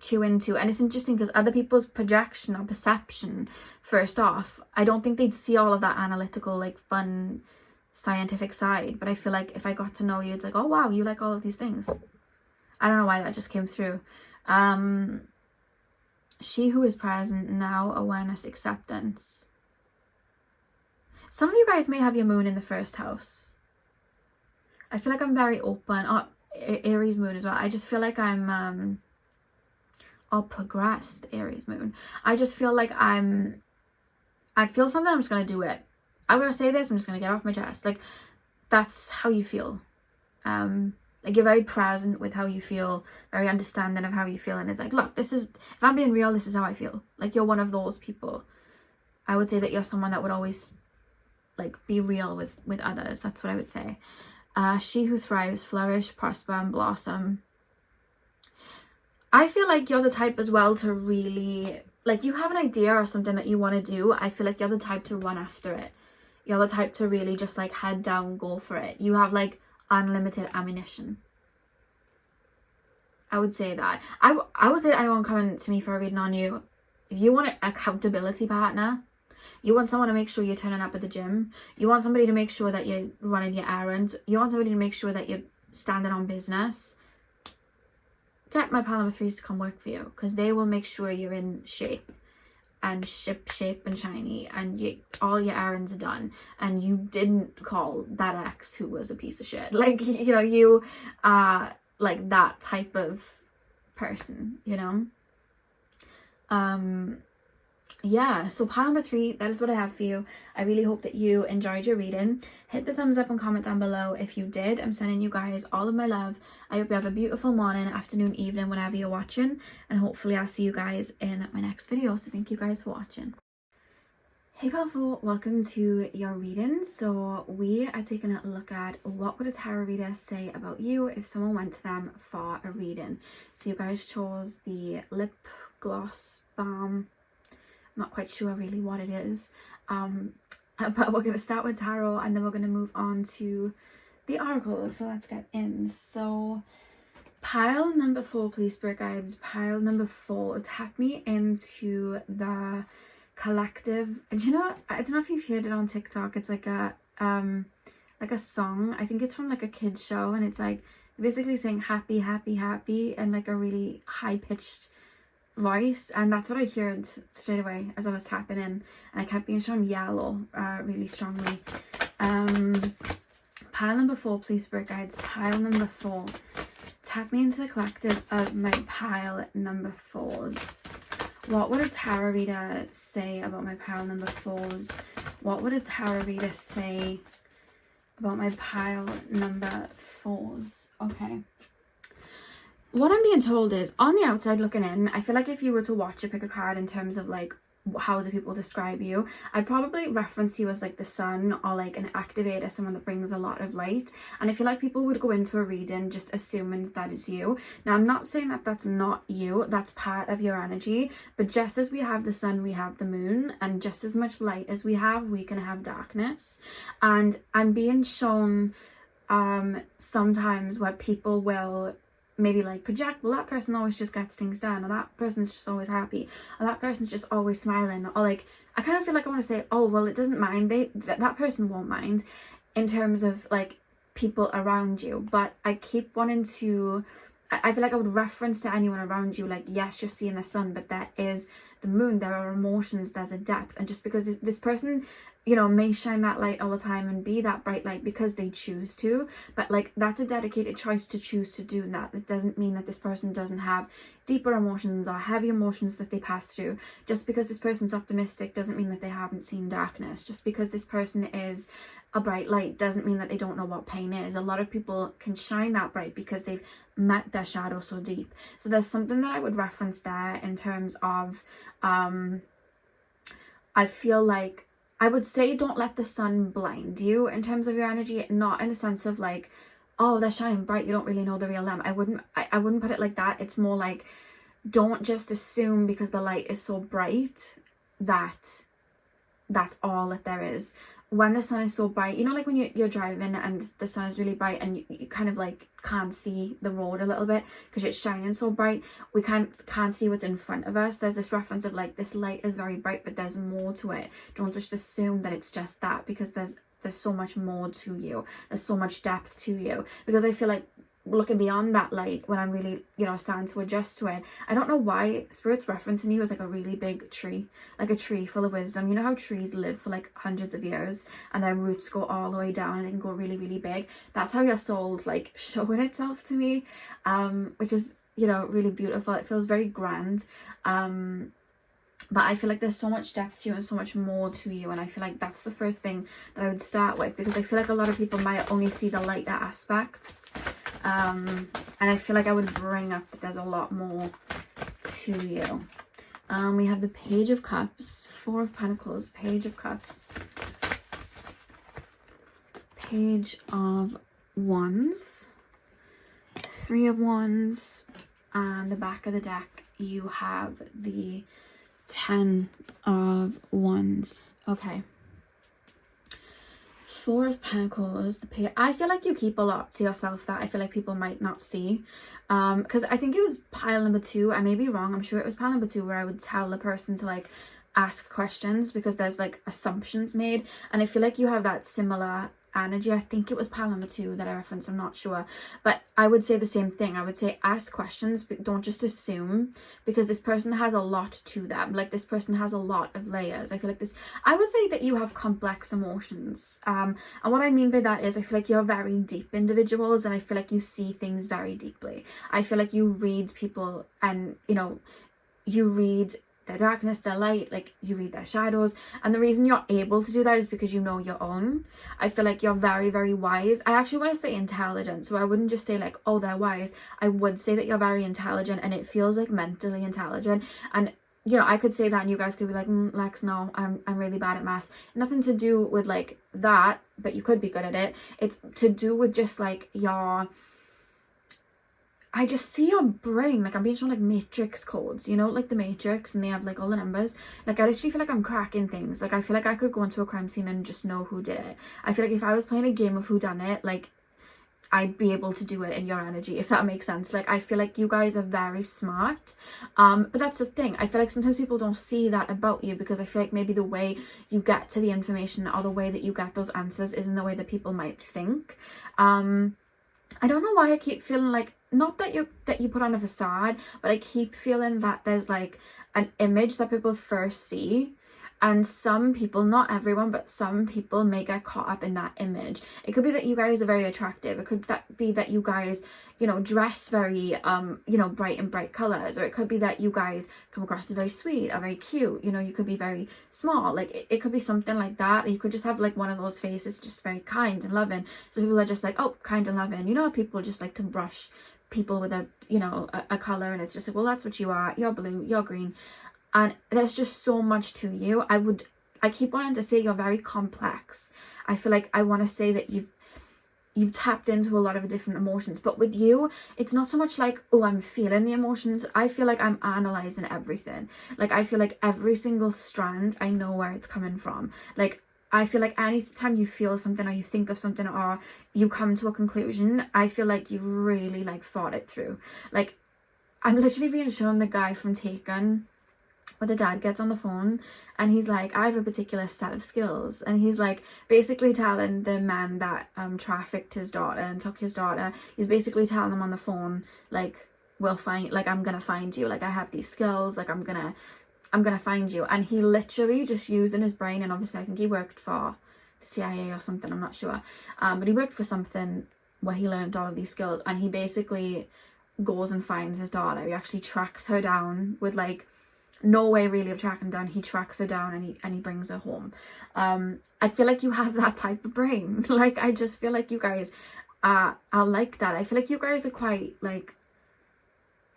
cue into. And it's interesting because other people's projection or perception, first off, I don't think they'd see all of that analytical, like fun scientific side, but I feel like if I got to know you, it's like, oh wow, you like all of these things. I don't know why that just came through. She who is present now, awareness, acceptance. Some of you guys may have your moon in the first house. I feel like I'm very open. Oh, Aries moon as well. I just feel like I'm progressed Aries moon. I just feel like I feel something, I'm just gonna do it. I'm gonna say this, I'm just gonna get off my chest. Like, that's how you feel. Like, you're very present with how you feel, very understanding of how you feel, and it's like, look, this is, if I'm being real, this is how I feel. Like, you're one of those people. I would say that you're someone that would always like be real with others. That's what I would say. She who thrives, flourish, prosper, and blossom. I feel like you're the type as well to really, like, you have an idea or something that you want to do. I feel like you're the type to run after it. You're the type to really just like head down, go for it. You have like unlimited ammunition. I would say that. I would say to anyone coming to me for a reading on you, if you want an accountability partner, you want someone to make sure you're turning up at the gym, you want somebody to make sure that you're running your errands, you want somebody to make sure that you're standing on business, get my pile number 3s to come work for you, because they will make sure you're in shape and shape and shiny, and all your errands are done, and you didn't call that ex who was a piece of shit. Like, you know, you are like that type of person, you know. Yeah, so pile number 3, that is what I have for you. I really hope that you enjoyed your reading. Hit the thumbs up and comment down below if you did. I'm sending you guys all of my love. I hope you have a beautiful morning, afternoon, evening, whenever you're watching, and hopefully I'll see you guys in my next video. So thank you guys for watching. Hey powerful, welcome to your reading. So we are taking a look at what would a tarot reader say about you if someone went to them for a reading. So you guys chose the lip gloss balm. I'm not quite sure really what it is, but we're going to start with tarot and then we're going to move on to the oracles. So let's get in. So pile number 4, please, spirit guides. Pile number 4, tap me into the collective. And you know what? I don't know if you've heard it on TikTok. It's like a song. I think it's from like a kid's show, and it's like basically saying happy, happy, happy, and like a really high pitched voice, and that's what I heard straight away as I was tapping in, and I kept being shown yellow really strongly. Pile number 4, please, spirit guides. Pile number 4, tap me into the collective of my pile number 4s. What would a tarot reader say about my pile number 4s? What would a tarot reader say about my pile number 4s? Okay. What I'm being told is, on the outside looking in, I feel like if you were to watch or pick a card in terms of like how do people describe you, I'd probably reference you as like the sun, or like an activator, someone that brings a lot of light. And I feel like people would go into a reading just assuming that is you. Now, I'm not saying that that's not you, that's part of your energy, but just as we have the sun, we have the moon, and just as much light as we can have darkness. And I'm being shown sometimes where people will maybe like project, well, that person always just gets things done, or that person's just always happy, or that person's just always smiling, or like, I kind of feel like I want to say, oh well, it doesn't mind, that person won't mind, in terms of like people around you. But I keep wanting to, I feel like I would reference to anyone around you like, yes, you're seeing the sun, but there is the moon, there are emotions, there's a depth. And just because this person you know, may shine that light all the time and be that bright light because they choose to, but like that's a dedicated choice to choose to do that. It doesn't mean that this person doesn't have deeper emotions or heavy emotions that they pass through. Just because this person's optimistic doesn't mean that they haven't seen darkness. Just because this person is a bright light doesn't mean that they don't know what pain is. A lot of people can shine that bright because they've met their shadow so deep. So there's something that I would reference there in terms of I feel like I would say don't let the sun blind you in terms of your energy, not in the sense of like, oh, they're shining bright, you don't really know the real them. I wouldn't put it like that. It's more like, don't just assume because the light is so bright that that's all that there is. When the sun is so bright, you know, like when you're driving and the sun is really bright and you kind of like can't see the road a little bit because it's shining so bright, we can't see what's in front of us. There's this reference of like, this light is very bright, but there's more to it. Don't just assume that it's just that, because there's so much more to you. There's so much depth to you, because I feel like looking beyond that light, when I'm really, you know, starting to adjust to it, I don't know why Spirit's referencing you as like a really big tree, like a tree full of wisdom. You know how trees live for like hundreds of years and their roots go all the way down and they can go really, really big? That's how your soul's like showing itself to me, which is, you know, really beautiful. It feels very grand. But I feel like there's so much depth to you and so much more to you, and I feel like that's the first thing that I would start with, because I feel like a lot of people might only see the lighter aspects, and I feel like I would bring up that there's a lot more to you. We have the Page of Cups, Four of Pentacles, Page of Cups, Page of Wands, Three of Wands, and the back of the deck you have the 10 of Wands. Okay. Four of Pentacles, I feel like you keep a lot to yourself that I feel like people might not see. Because I think it was pile number 2. I may be wrong. I'm sure it was pile number 2 where I would tell the person to like ask questions because there's like assumptions made. And I feel like you have that similar energy. I think it was pile number 2 that I referenced, I'm not sure, but I would say the same thing. I would say ask questions, but don't just assume, because this person has a lot to them. Like, this person has a lot of layers. I feel like I would say that you have complex emotions, and what I mean by that is I feel like you're very deep individuals, and I feel like you see things very deeply. I feel like you read people, and you know, you read their darkness, their light, like you read their shadows, and the reason you're able to do that is because you know your own. I feel like you're very, very wise. I actually want to say intelligent, so I wouldn't just say like, oh, they're wise. I would say that you're very intelligent, and it feels like mentally intelligent. And you know, I could say that and you guys could be like, Lex, no, I'm really bad at maths. Nothing to do with like that, but you could be good at it. It's to do with just like I just see your brain, like I'm being shown like matrix codes, you know, like the Matrix, and they have like all the numbers. Like I literally feel like I'm cracking things. Like I feel like I could go into a crime scene and just know who did it. I feel like if I was playing a game of whodunit, like I'd be able to do it in your energy, if that makes sense. Like I feel like you guys are very smart, but that's the thing. I feel like sometimes people don't see that about you, because I feel like maybe the way you get to the information or the way that you get those answers isn't the way that people might think. I don't know why I keep feeling like, not that you put on a facade, but I keep feeling that there's like an image that people first see, and some people, not everyone, but some people may get caught up in that image. It could be that you guys are very attractive. It could be that you guys, you know, dress very, you know, bright and bright colors, or it could be that you guys come across as very sweet or very cute. You know, you could be very small. Like it could be something like that. Or you could just have like one of those faces, just very kind and loving. So people are just like, oh, kind and loving. You know, people just like to brush people with a, you know, a color, and it's just like, well, that's what you are. You're blue, you're green. And there's just so much to you. I keep wanting to say you're very complex. I feel like I want to say that you've tapped into a lot of different emotions, but with you, it's not so much like, oh, I'm feeling the emotions. I feel like I'm analyzing everything. Like I feel like every single strand, I know where it's coming from. Like I feel like anytime you feel something, or you think of something, or you come to a conclusion, I feel like you've really like thought it through. Like I'm literally being shown the guy from Taken, where the dad gets on the phone and he's like, I have a particular set of skills, and he's like basically telling the man that trafficked his daughter and took his daughter, he's basically telling them on the phone, like, we'll find, like, I'm gonna find you, like I have these skills, like I'm gonna I'm gonna find you. And he literally just using his brain, and obviously I think he worked for the CIA or something, I'm not sure, but he worked for something where he learned all of these skills, and he basically goes and finds his daughter. He actually tracks her down with like no way really of tracking down. He tracks her down, and he brings her home. I feel like you have that type of brain. Like, I just feel like you guys are like that. I feel like you guys are quite like,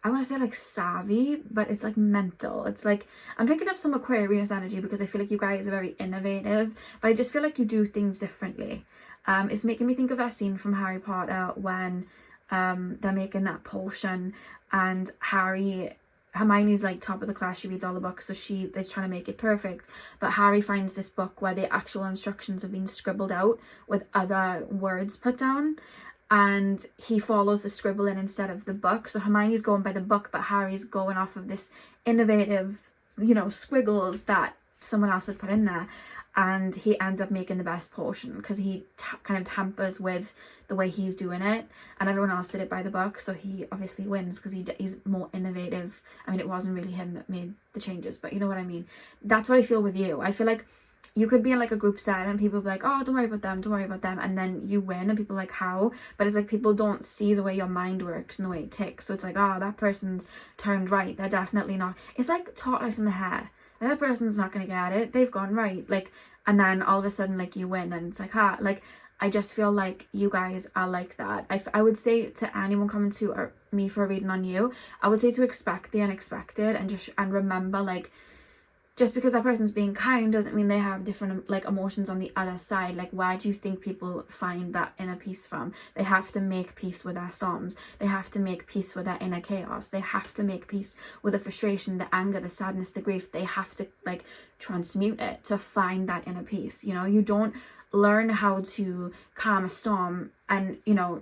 I want to say like savvy, but it's like mental. It's like, I'm picking up some Aquarius energy because I feel like you guys are very innovative, but I just feel like you do things differently. It's making me think of that scene from Harry Potter when they're making that potion, and Hermione's like top of the class, she reads all the books, so she is trying to make it perfect, but Harry finds this book where the actual instructions have been scribbled out with other words put down, and he follows the scribbling instead of the book. So Hermione's going by the book, but Harry's going off of this innovative, squiggles that someone else had put in there, and he ends up making the best potion because he kind of tampers with the way he's doing it, and everyone else did it by the book, so he obviously wins because he's more innovative. I mean, it wasn't really him that made the changes, but you know what I mean. That's what I feel with you. I feel like you could be in like a group set and people be like, oh, don't worry about them, and then you win, and people are like, how? But it's like people don't see the way your mind works and the way it ticks, so it's like, oh, that person's turned right, they're definitely not. It's like tortoise in the hare. That person's not gonna get it, they've gone right, like, and then all of a sudden like you win, and it's like, like, I just feel like you guys are like that. I would say to anyone coming to me for a reading on you, I would say to expect the unexpected, and remember, like, just because that person's being kind doesn't mean they have different like emotions on the other side. Like, where do you think people find that inner peace from? They have to make peace with their storms. They have to make peace with their inner chaos. They have to make peace with the frustration, the anger, the sadness, the grief. They have to like transmute it to find that inner peace. You don't learn how to calm a storm and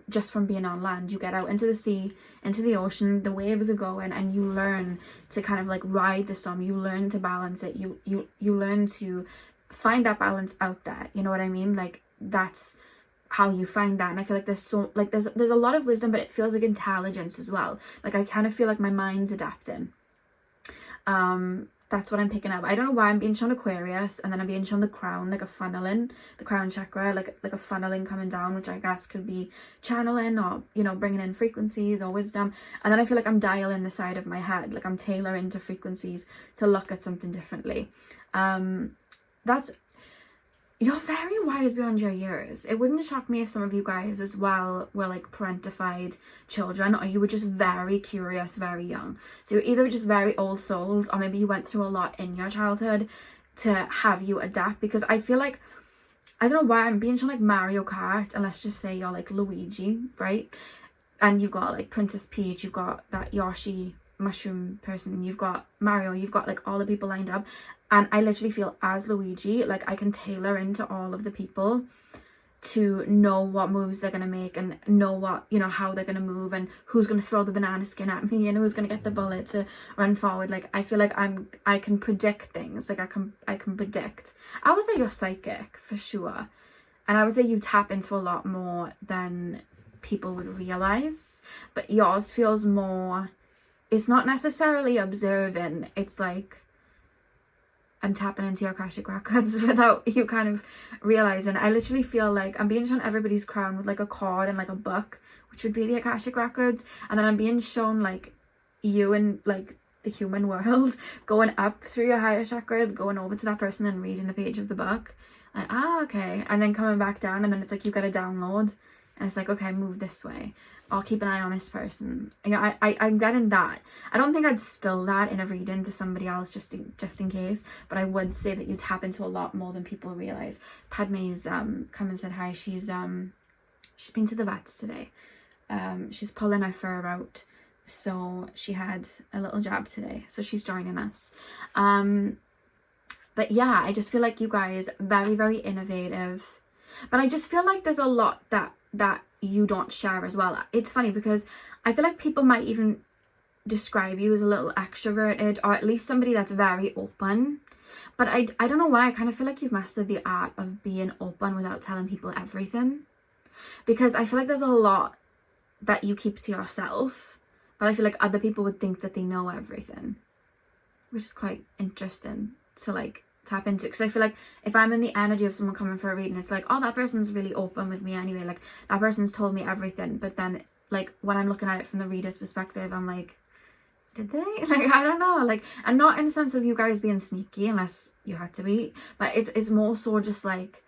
just from being on land. You get out into the sea, into the ocean, the waves are going, and you learn to kind of like ride the storm. You learn to balance it. You learn to find that balance out there, you know what I mean? Like, that's how you find that. And I feel like there's a lot of wisdom, but it feels like intelligence as well. Like, I kind of feel like my mind's adapting. That's what I'm picking up. I don't know why I'm being shown Aquarius, and then I'm being shown the crown, like a funneling, the crown chakra, like a funneling coming down, which I guess could be channeling or, bringing in frequencies or wisdom. And then I feel like I'm dialing the side of my head, like I'm tailoring to frequencies to look at something differently. You're very wise beyond your years. It wouldn't shock me if some of you guys as well were like parentified children, or you were just very curious, very young. So you're either just very old souls, or maybe you went through a lot in your childhood to have you adapt. Because I feel like, I don't know why I'm being shown like Mario Kart, and let's just say you're like Luigi, right? And you've got like Princess Peach, you've got that Yoshi mushroom person, you've got Mario, you've got like all the people lined up. And I literally feel as Luigi, like I can tailor into all of the people to know what moves they're going to make, and know what, how they're going to move, and who's going to throw the banana skin at me, and who's going to get the bullet to run forward. Like, I feel like I can predict things. Like, I can predict. I would say you're psychic for sure. And I would say you tap into a lot more than people would realize. But yours feels more, it's not necessarily observing. It's like, I'm tapping into your Akashic records without you kind of realizing. I literally feel like I'm being shown everybody's crown with like a cord and like a book, which would be the Akashic records. And then I'm being shown like you and like the human world going up through your higher chakras, going over to that person and reading the page of the book. Like, okay. And then coming back down, and then it's like you get a download, and it's like, okay, move this way. I'll keep an eye on this person. I'm getting that. I don't think I'd spill that in a reading to somebody else just in case, but I would say that you tap into a lot more than people realize. Padme's come and said hi. She's been to the vets today. She's pulling her fur out, so she had a little jab today, so she's joining us. But yeah, I just feel like you guys very, very innovative, but I just feel like there's a lot that you don't share as well. It's funny because I feel like people might even describe you as a little extroverted, or at least somebody that's very open. But I don't know why, I kind of feel like you've mastered the art of being open without telling people everything. Because I feel like there's a lot that you keep to yourself, but I feel like other people would think that they know everything. which is quite interesting to like tap into, because I feel like if I'm in the energy of someone coming for a reading, it's like, oh, that person's really open with me anyway, like that person's told me everything. But then like when I'm looking at it from the reader's perspective, I'm like, did they? Like, I don't know, like, and not in the sense of you guys being sneaky unless you had to be, but it's more so just like,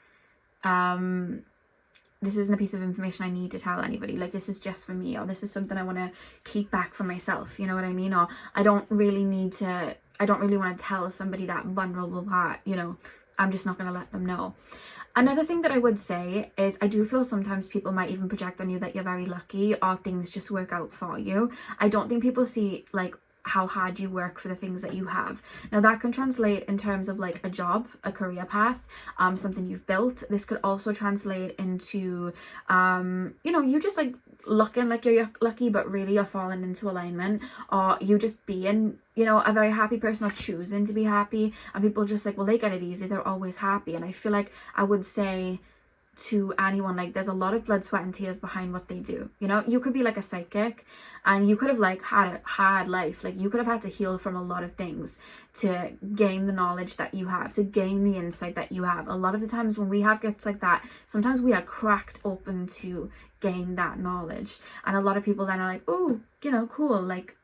this isn't a piece of information I need to tell anybody, like this is just for me, or this is something I want to keep back for myself, you know what I mean? Or I don't really want to tell somebody that vulnerable part, you know, I'm just not going to let them know. Another thing that I would say is I do feel sometimes people might even project on you that you're very lucky or things just work out for you. I don't think people see like how hard you work for the things that you have. Now that can translate in terms of like a job, a career path, something you've built. This could also translate into, you know, you just like looking like you're lucky, but really you're falling into alignment, or you just being, you know, a very happy person or choosing to be happy. And people just like, well, they get it easy, they're always happy. And I feel like I would say to anyone, like there's a lot of blood, sweat and tears behind what they do. You know, you could be like a psychic and you could have like had a hard life, like you could have had to heal from a lot of things to gain the knowledge that you have, to gain the insight that you have. A lot of the times when we have gifts like that, sometimes we are cracked open to gain that knowledge. And a lot of people then are like, oh, you know, cool, like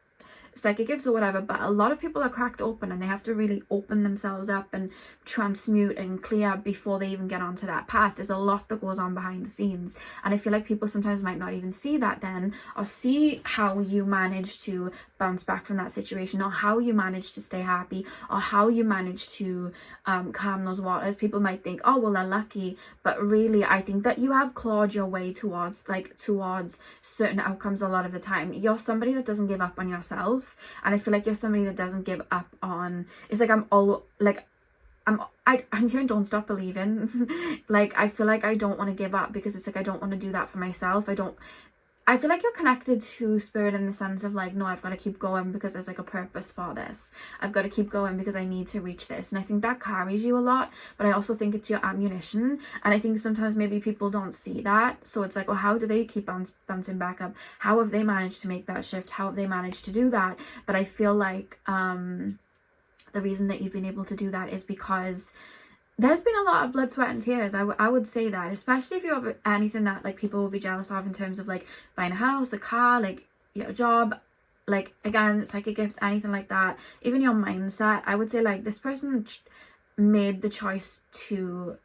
psychic gifts or whatever. But a lot of people are cracked open and they have to really open themselves up and transmute and clear before they even get onto that path. There's a lot that goes on behind the scenes, and I feel like people sometimes might not even see that then, or see how you manage to bounce back from that situation, or how you manage to stay happy, or how you manage to calm those waters. People might think, oh well, they're lucky, but really I think that you have clawed your way towards certain outcomes. A lot of the time you're somebody that doesn't give up on yourself, and I feel like you're somebody that doesn't give up on, it's like I'm hearing don't stop believing. Like I feel like I don't want to give up, because it's like I don't want to do that for myself. I feel like you're connected to spirit in the sense of like, no, I've got to keep going because there's like a purpose for this. I've got to keep going because I need to reach this. And I think that carries you a lot, but I also think it's your ammunition. And I think sometimes maybe people don't see that. So it's like, well, how do they keep bouncing back up? How have they managed to make that shift? How have they managed to do that? But I feel like the reason that you've been able to do that is because there's been a lot of blood, sweat and tears. I would say that, especially if you have anything that like people will be jealous of in terms of like buying a house, a car, like your job, like again, psychic gifts, anything like that, even your mindset. I would say like this person made the choice to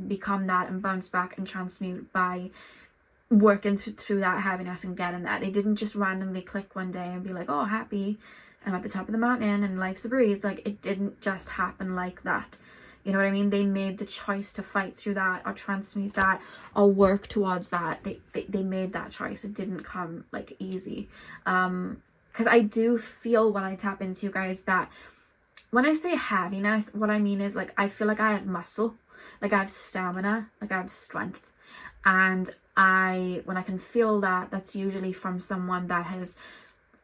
become that and bounce back and transmute by working through that heaviness and getting that. They didn't just randomly click one day and be like, oh, happy, I'm at the top of the mountain and life's a breeze. Like it didn't just happen like that. You know what I mean? They made the choice to fight through that or transmute that or work towards that. They made that choice. It didn't come like easy. Because I do feel when I tap into you guys that when I say heaviness, what I mean is like I feel like I have muscle, like I have stamina, like I have strength. And when I can feel that, that's usually from someone that has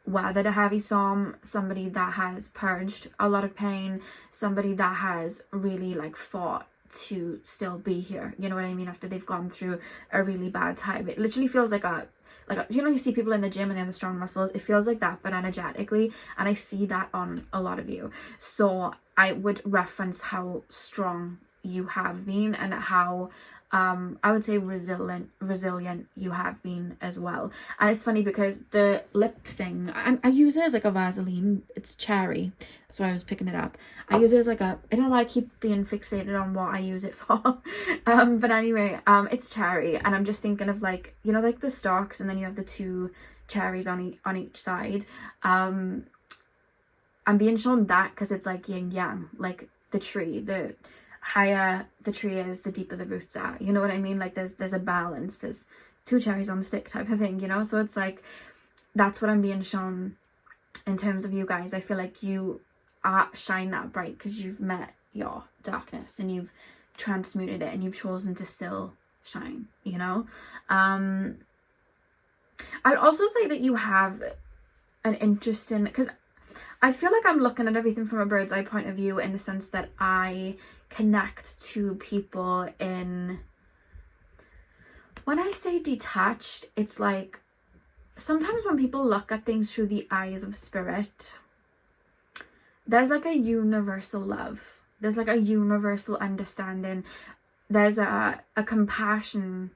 weathered a heavy storm, somebody that has purged a lot of pain, somebody that has really like fought to still be here, you know what I mean, after they've gone through a really bad time. It literally feels like a you know, you see people in the gym and they have the strong muscles, it feels like that, but energetically, and I see that on a lot of you. So I would reference how strong you have been and how I would say resilient you have been as well. And it's funny because the lip thing, I use it as like a Vaseline. It's cherry, that's why I was picking it up. I use it as like I don't know why I keep being fixated on what I use it for. But anyway, it's cherry, and I'm just thinking of like, you know, like the stalks, and then you have the two cherries on each side. I'm being shown that because it's like yin yang, like the tree, the higher the tree is, the deeper the roots are, you know what I mean? Like there's a balance, there's two cherries on the stick type of thing, you know? So it's like, that's what I'm being shown in terms of you guys. I feel like you shine that bright because you've met your darkness and you've transmuted it and you've chosen to still shine, you know? I'd also say that you have an interesting, because I feel like I'm looking at everything from a bird's eye point of view, in the sense that I connect to people in, when I say detached, it's like sometimes when people look at things through the eyes of spirit, there's like a universal love. There's like a universal understanding. There's a compassion.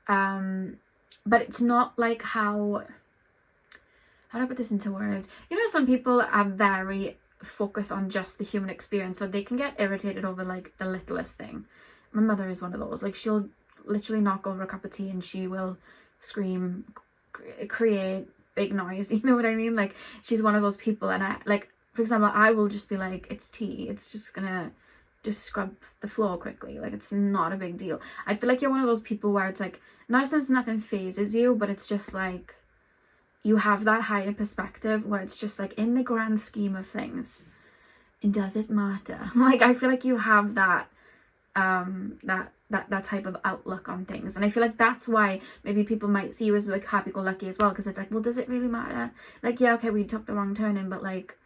But it's not like how do I put this into words? You know, some people are very focused on just the human experience, so they can get irritated over like the littlest thing. My mother is one of those. Like, she'll literally knock over a cup of tea and she will scream, create big noise. You know what I mean? Like, she's one of those people. And I, like, for example, I will just be like, it's tea. It's just gonna just scrub the floor quickly. Like, it's not a big deal. I feel like you're one of those people where it's like, not since nothing phases you, but it's just like, you have that higher perspective where it's just like, in the grand scheme of things, does it matter? Like, I feel like you have that that type of outlook on things, and I feel like that's why maybe people might see you as like happy-go-lucky as well, because it's like, well, does it really matter? Like, yeah, okay, we took the wrong turn in, but like,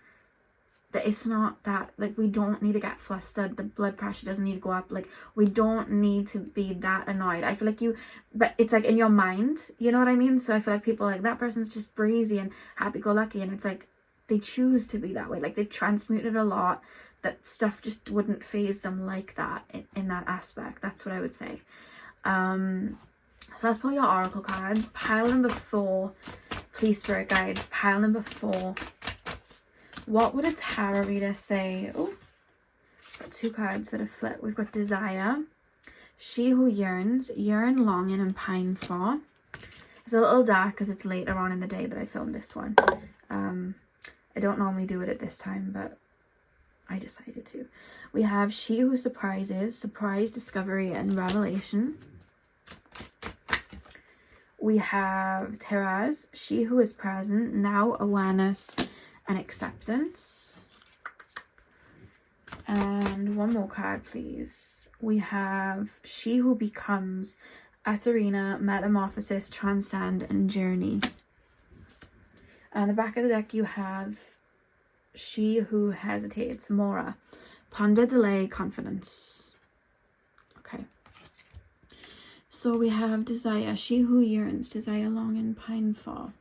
that it's not that, like, we don't need to get flustered, the blood pressure doesn't need to go up, like, we don't need to be that annoyed. I feel like but it's like in your mind, you know what I mean? So I feel like people like, that person's just breezy and happy-go-lucky, and it's like, they choose to be that way. Like, they've transmuted a lot, that stuff just wouldn't phase them like that in that aspect. That's what I would say. So let's pull your oracle cards. Pile number 4, please, spirit guides. Pile number 4. What would a tarot reader say? Oh, got 2 cards that are flipped. We've got desire. She who yearns, yearn, longing, and pine for. It's a little dark because it's later on in the day that I filmed this one. I don't normally do it at this time, but I decided to. We have she who surprises, surprise, discovery, and revelation. We have Teraz, she who is present, now awareness and acceptance. And one more card, please. We have she who becomes, Atarina, metamorphosis, transcend, and journey. On the back of the deck, you have she who hesitates, Mora, ponder, delay, confidence. Okay. So we have desire, she who yearns, desire, longing, pine for.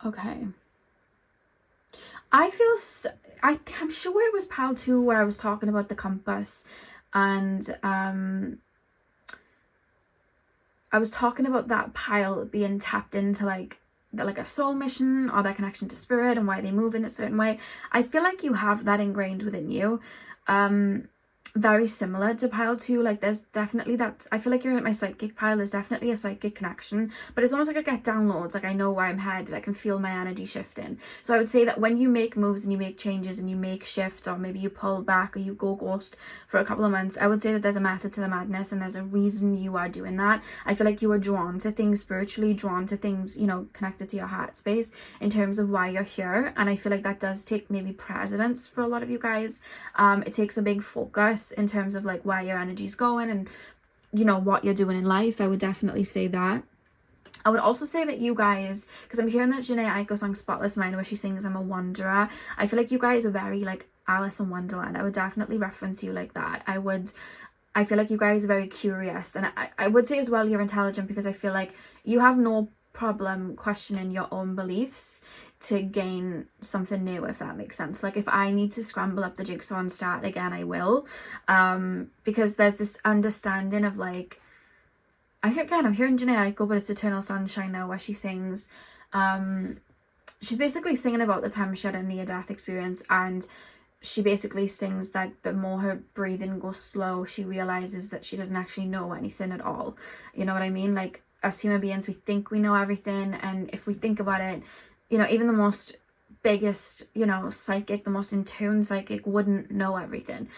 Okay. I feel, I'm sure it was pile 2 where I was talking about the compass, and I was talking about that pile being tapped into like a soul mission or that connection to spirit and why they move in a certain way. I feel like you have that ingrained within you. Very similar to pile 2. Like, there's definitely that, I feel like you're at my psychic pile. There's definitely a psychic connection, but it's almost like I get downloads. Like, I know where I'm headed. I can feel my energy shifting. So I would say that when you make moves and you make changes and you make shifts, or maybe you pull back or you go ghost for a couple of months, I would say that there's a method to the madness and there's a reason you are doing that. I feel like you are drawn to things spiritually, drawn to things, you know, connected to your heart space in terms of why you're here. And I feel like that does take maybe precedence for a lot of you guys. It takes a big focus in terms of like where your energy's going and, you know, what you're doing in life. I would definitely say that. I would also say that you guys, because I'm hearing that Janae Aiko song Spotless Mind where she sings I'm a Wanderer, I feel like you guys are very like Alice in Wonderland. I would definitely reference you like that. I feel like you guys are very curious, and I would say as well you're intelligent, because I feel like you have no problem questioning your own beliefs to gain something new, if that makes sense. Like, if I need to scramble up the jigsaw and start again, I will, because there's this understanding of like, I'm hearing Janae Aiko, but it's Eternal Sunshine now, where she sings, she's basically singing about the time she had a near-death experience, and she basically sings that the more her breathing goes slow, she realizes that she doesn't actually know anything at all. You know what I mean? Like, us human beings, we think we know everything, and if we think about it, you know, even the most biggest, you know, psychic, the most in tune psychic wouldn't know everything.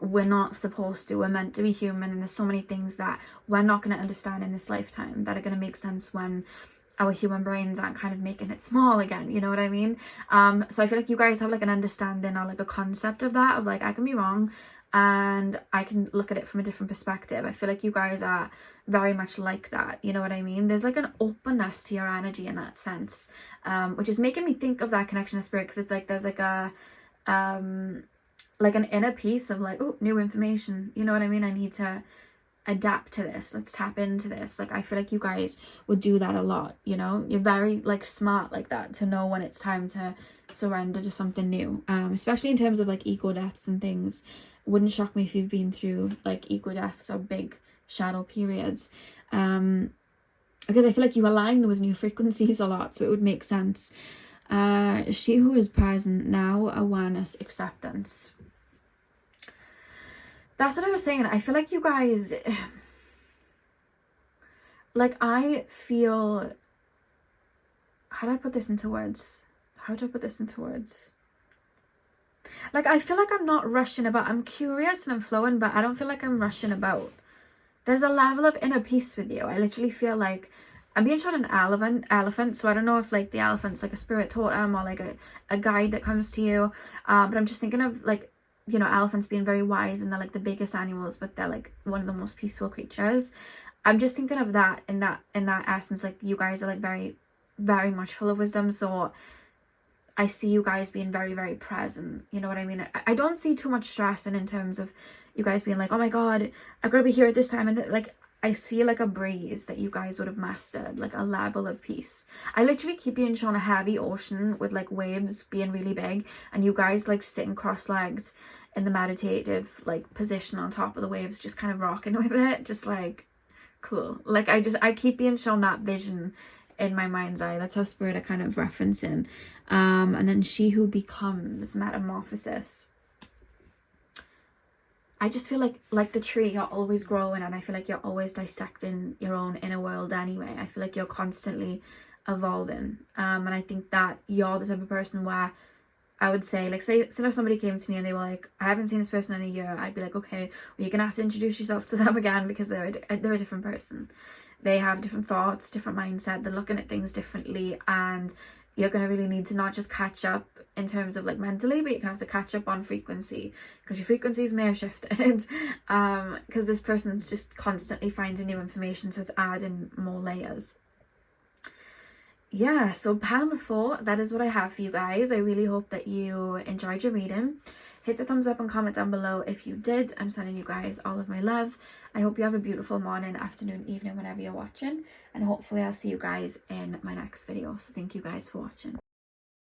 We're not supposed to. We're meant to be human, and there's so many things that we're not going to understand in this lifetime that are going to make sense when our human brains aren't kind of making it small again, you know what I mean? So I feel like you guys have like an understanding or like a concept of that, of like, I can be wrong and I can look at it from a different perspective. I feel like you guys are very much like that, you know what I mean? There's like an openness to your energy in that sense, which is making me think of that connection to spirit, because it's like there's like a like an inner piece of like, oh, new information, you know what I mean? I need adapt to this, let's tap into this. Like I feel like you guys would do that a lot, you know. You're very like smart like that to know when it's time to surrender to something new, especially in terms of like eco deaths and things. Wouldn't shock me if you've been through like eco deaths or big shadow periods, because I feel like you align with new frequencies a lot, so it would make sense. She who is present now, awareness, acceptance. That's what I was saying. I feel like you guys, like I feel, how do I put this into words? Like I feel like I'm not rushing about. I'm curious and I'm flowing, but I don't feel like I'm rushing about. There's a level of inner peace with you. I literally feel like I'm being shown an elephant, so I don't know if like the elephant's like a spirit totem or like a guide that comes to you, but I'm just thinking of like, you know, elephants being very wise and they're like the biggest animals, but they're like one of the most peaceful creatures. I'm just thinking of that in that essence. Like you guys are like very, very much full of wisdom, so I see you guys being very, very present. You know what I mean? I don't see too much stress in terms of you guys being like, oh my god, I've got to be here at this time, and like I see like a breeze that you guys would have mastered, like a level of peace. I literally keep being shown a heavy ocean with like waves being really big, and you guys like sitting cross-legged in the meditative like position on top of the waves, just kind of rocking with it, just like cool. Like I keep being shown that vision in my mind's eye. That's how spirit are kind of referencing. And then she who becomes, metamorphosis. I just feel like the tree, you're always growing, and I feel like you're always dissecting your own inner world anyway. I feel like you're constantly evolving, and I think that you're the type of person where I would say, like, say if somebody came to me and they were like, I haven't seen this person in a year, I'd be like, okay, well, you're gonna have to introduce yourself to them again, because they're a different person. They have different thoughts, different mindset, they're looking at things differently, and you're going to really need to not just catch up in terms of like mentally, but you're going to have to catch up on frequency, because your frequencies may have shifted, because this person's just constantly finding new information, so it's adding more layers. Yeah, so pile number 4, that is what I have for you guys. I really hope that you enjoyed your reading. Hit the thumbs up and comment down below if you did. I'm sending you guys all of my love. I hope you have a beautiful morning, afternoon, evening, whenever you're watching. And hopefully I'll see you guys in my next video. So thank you guys for watching.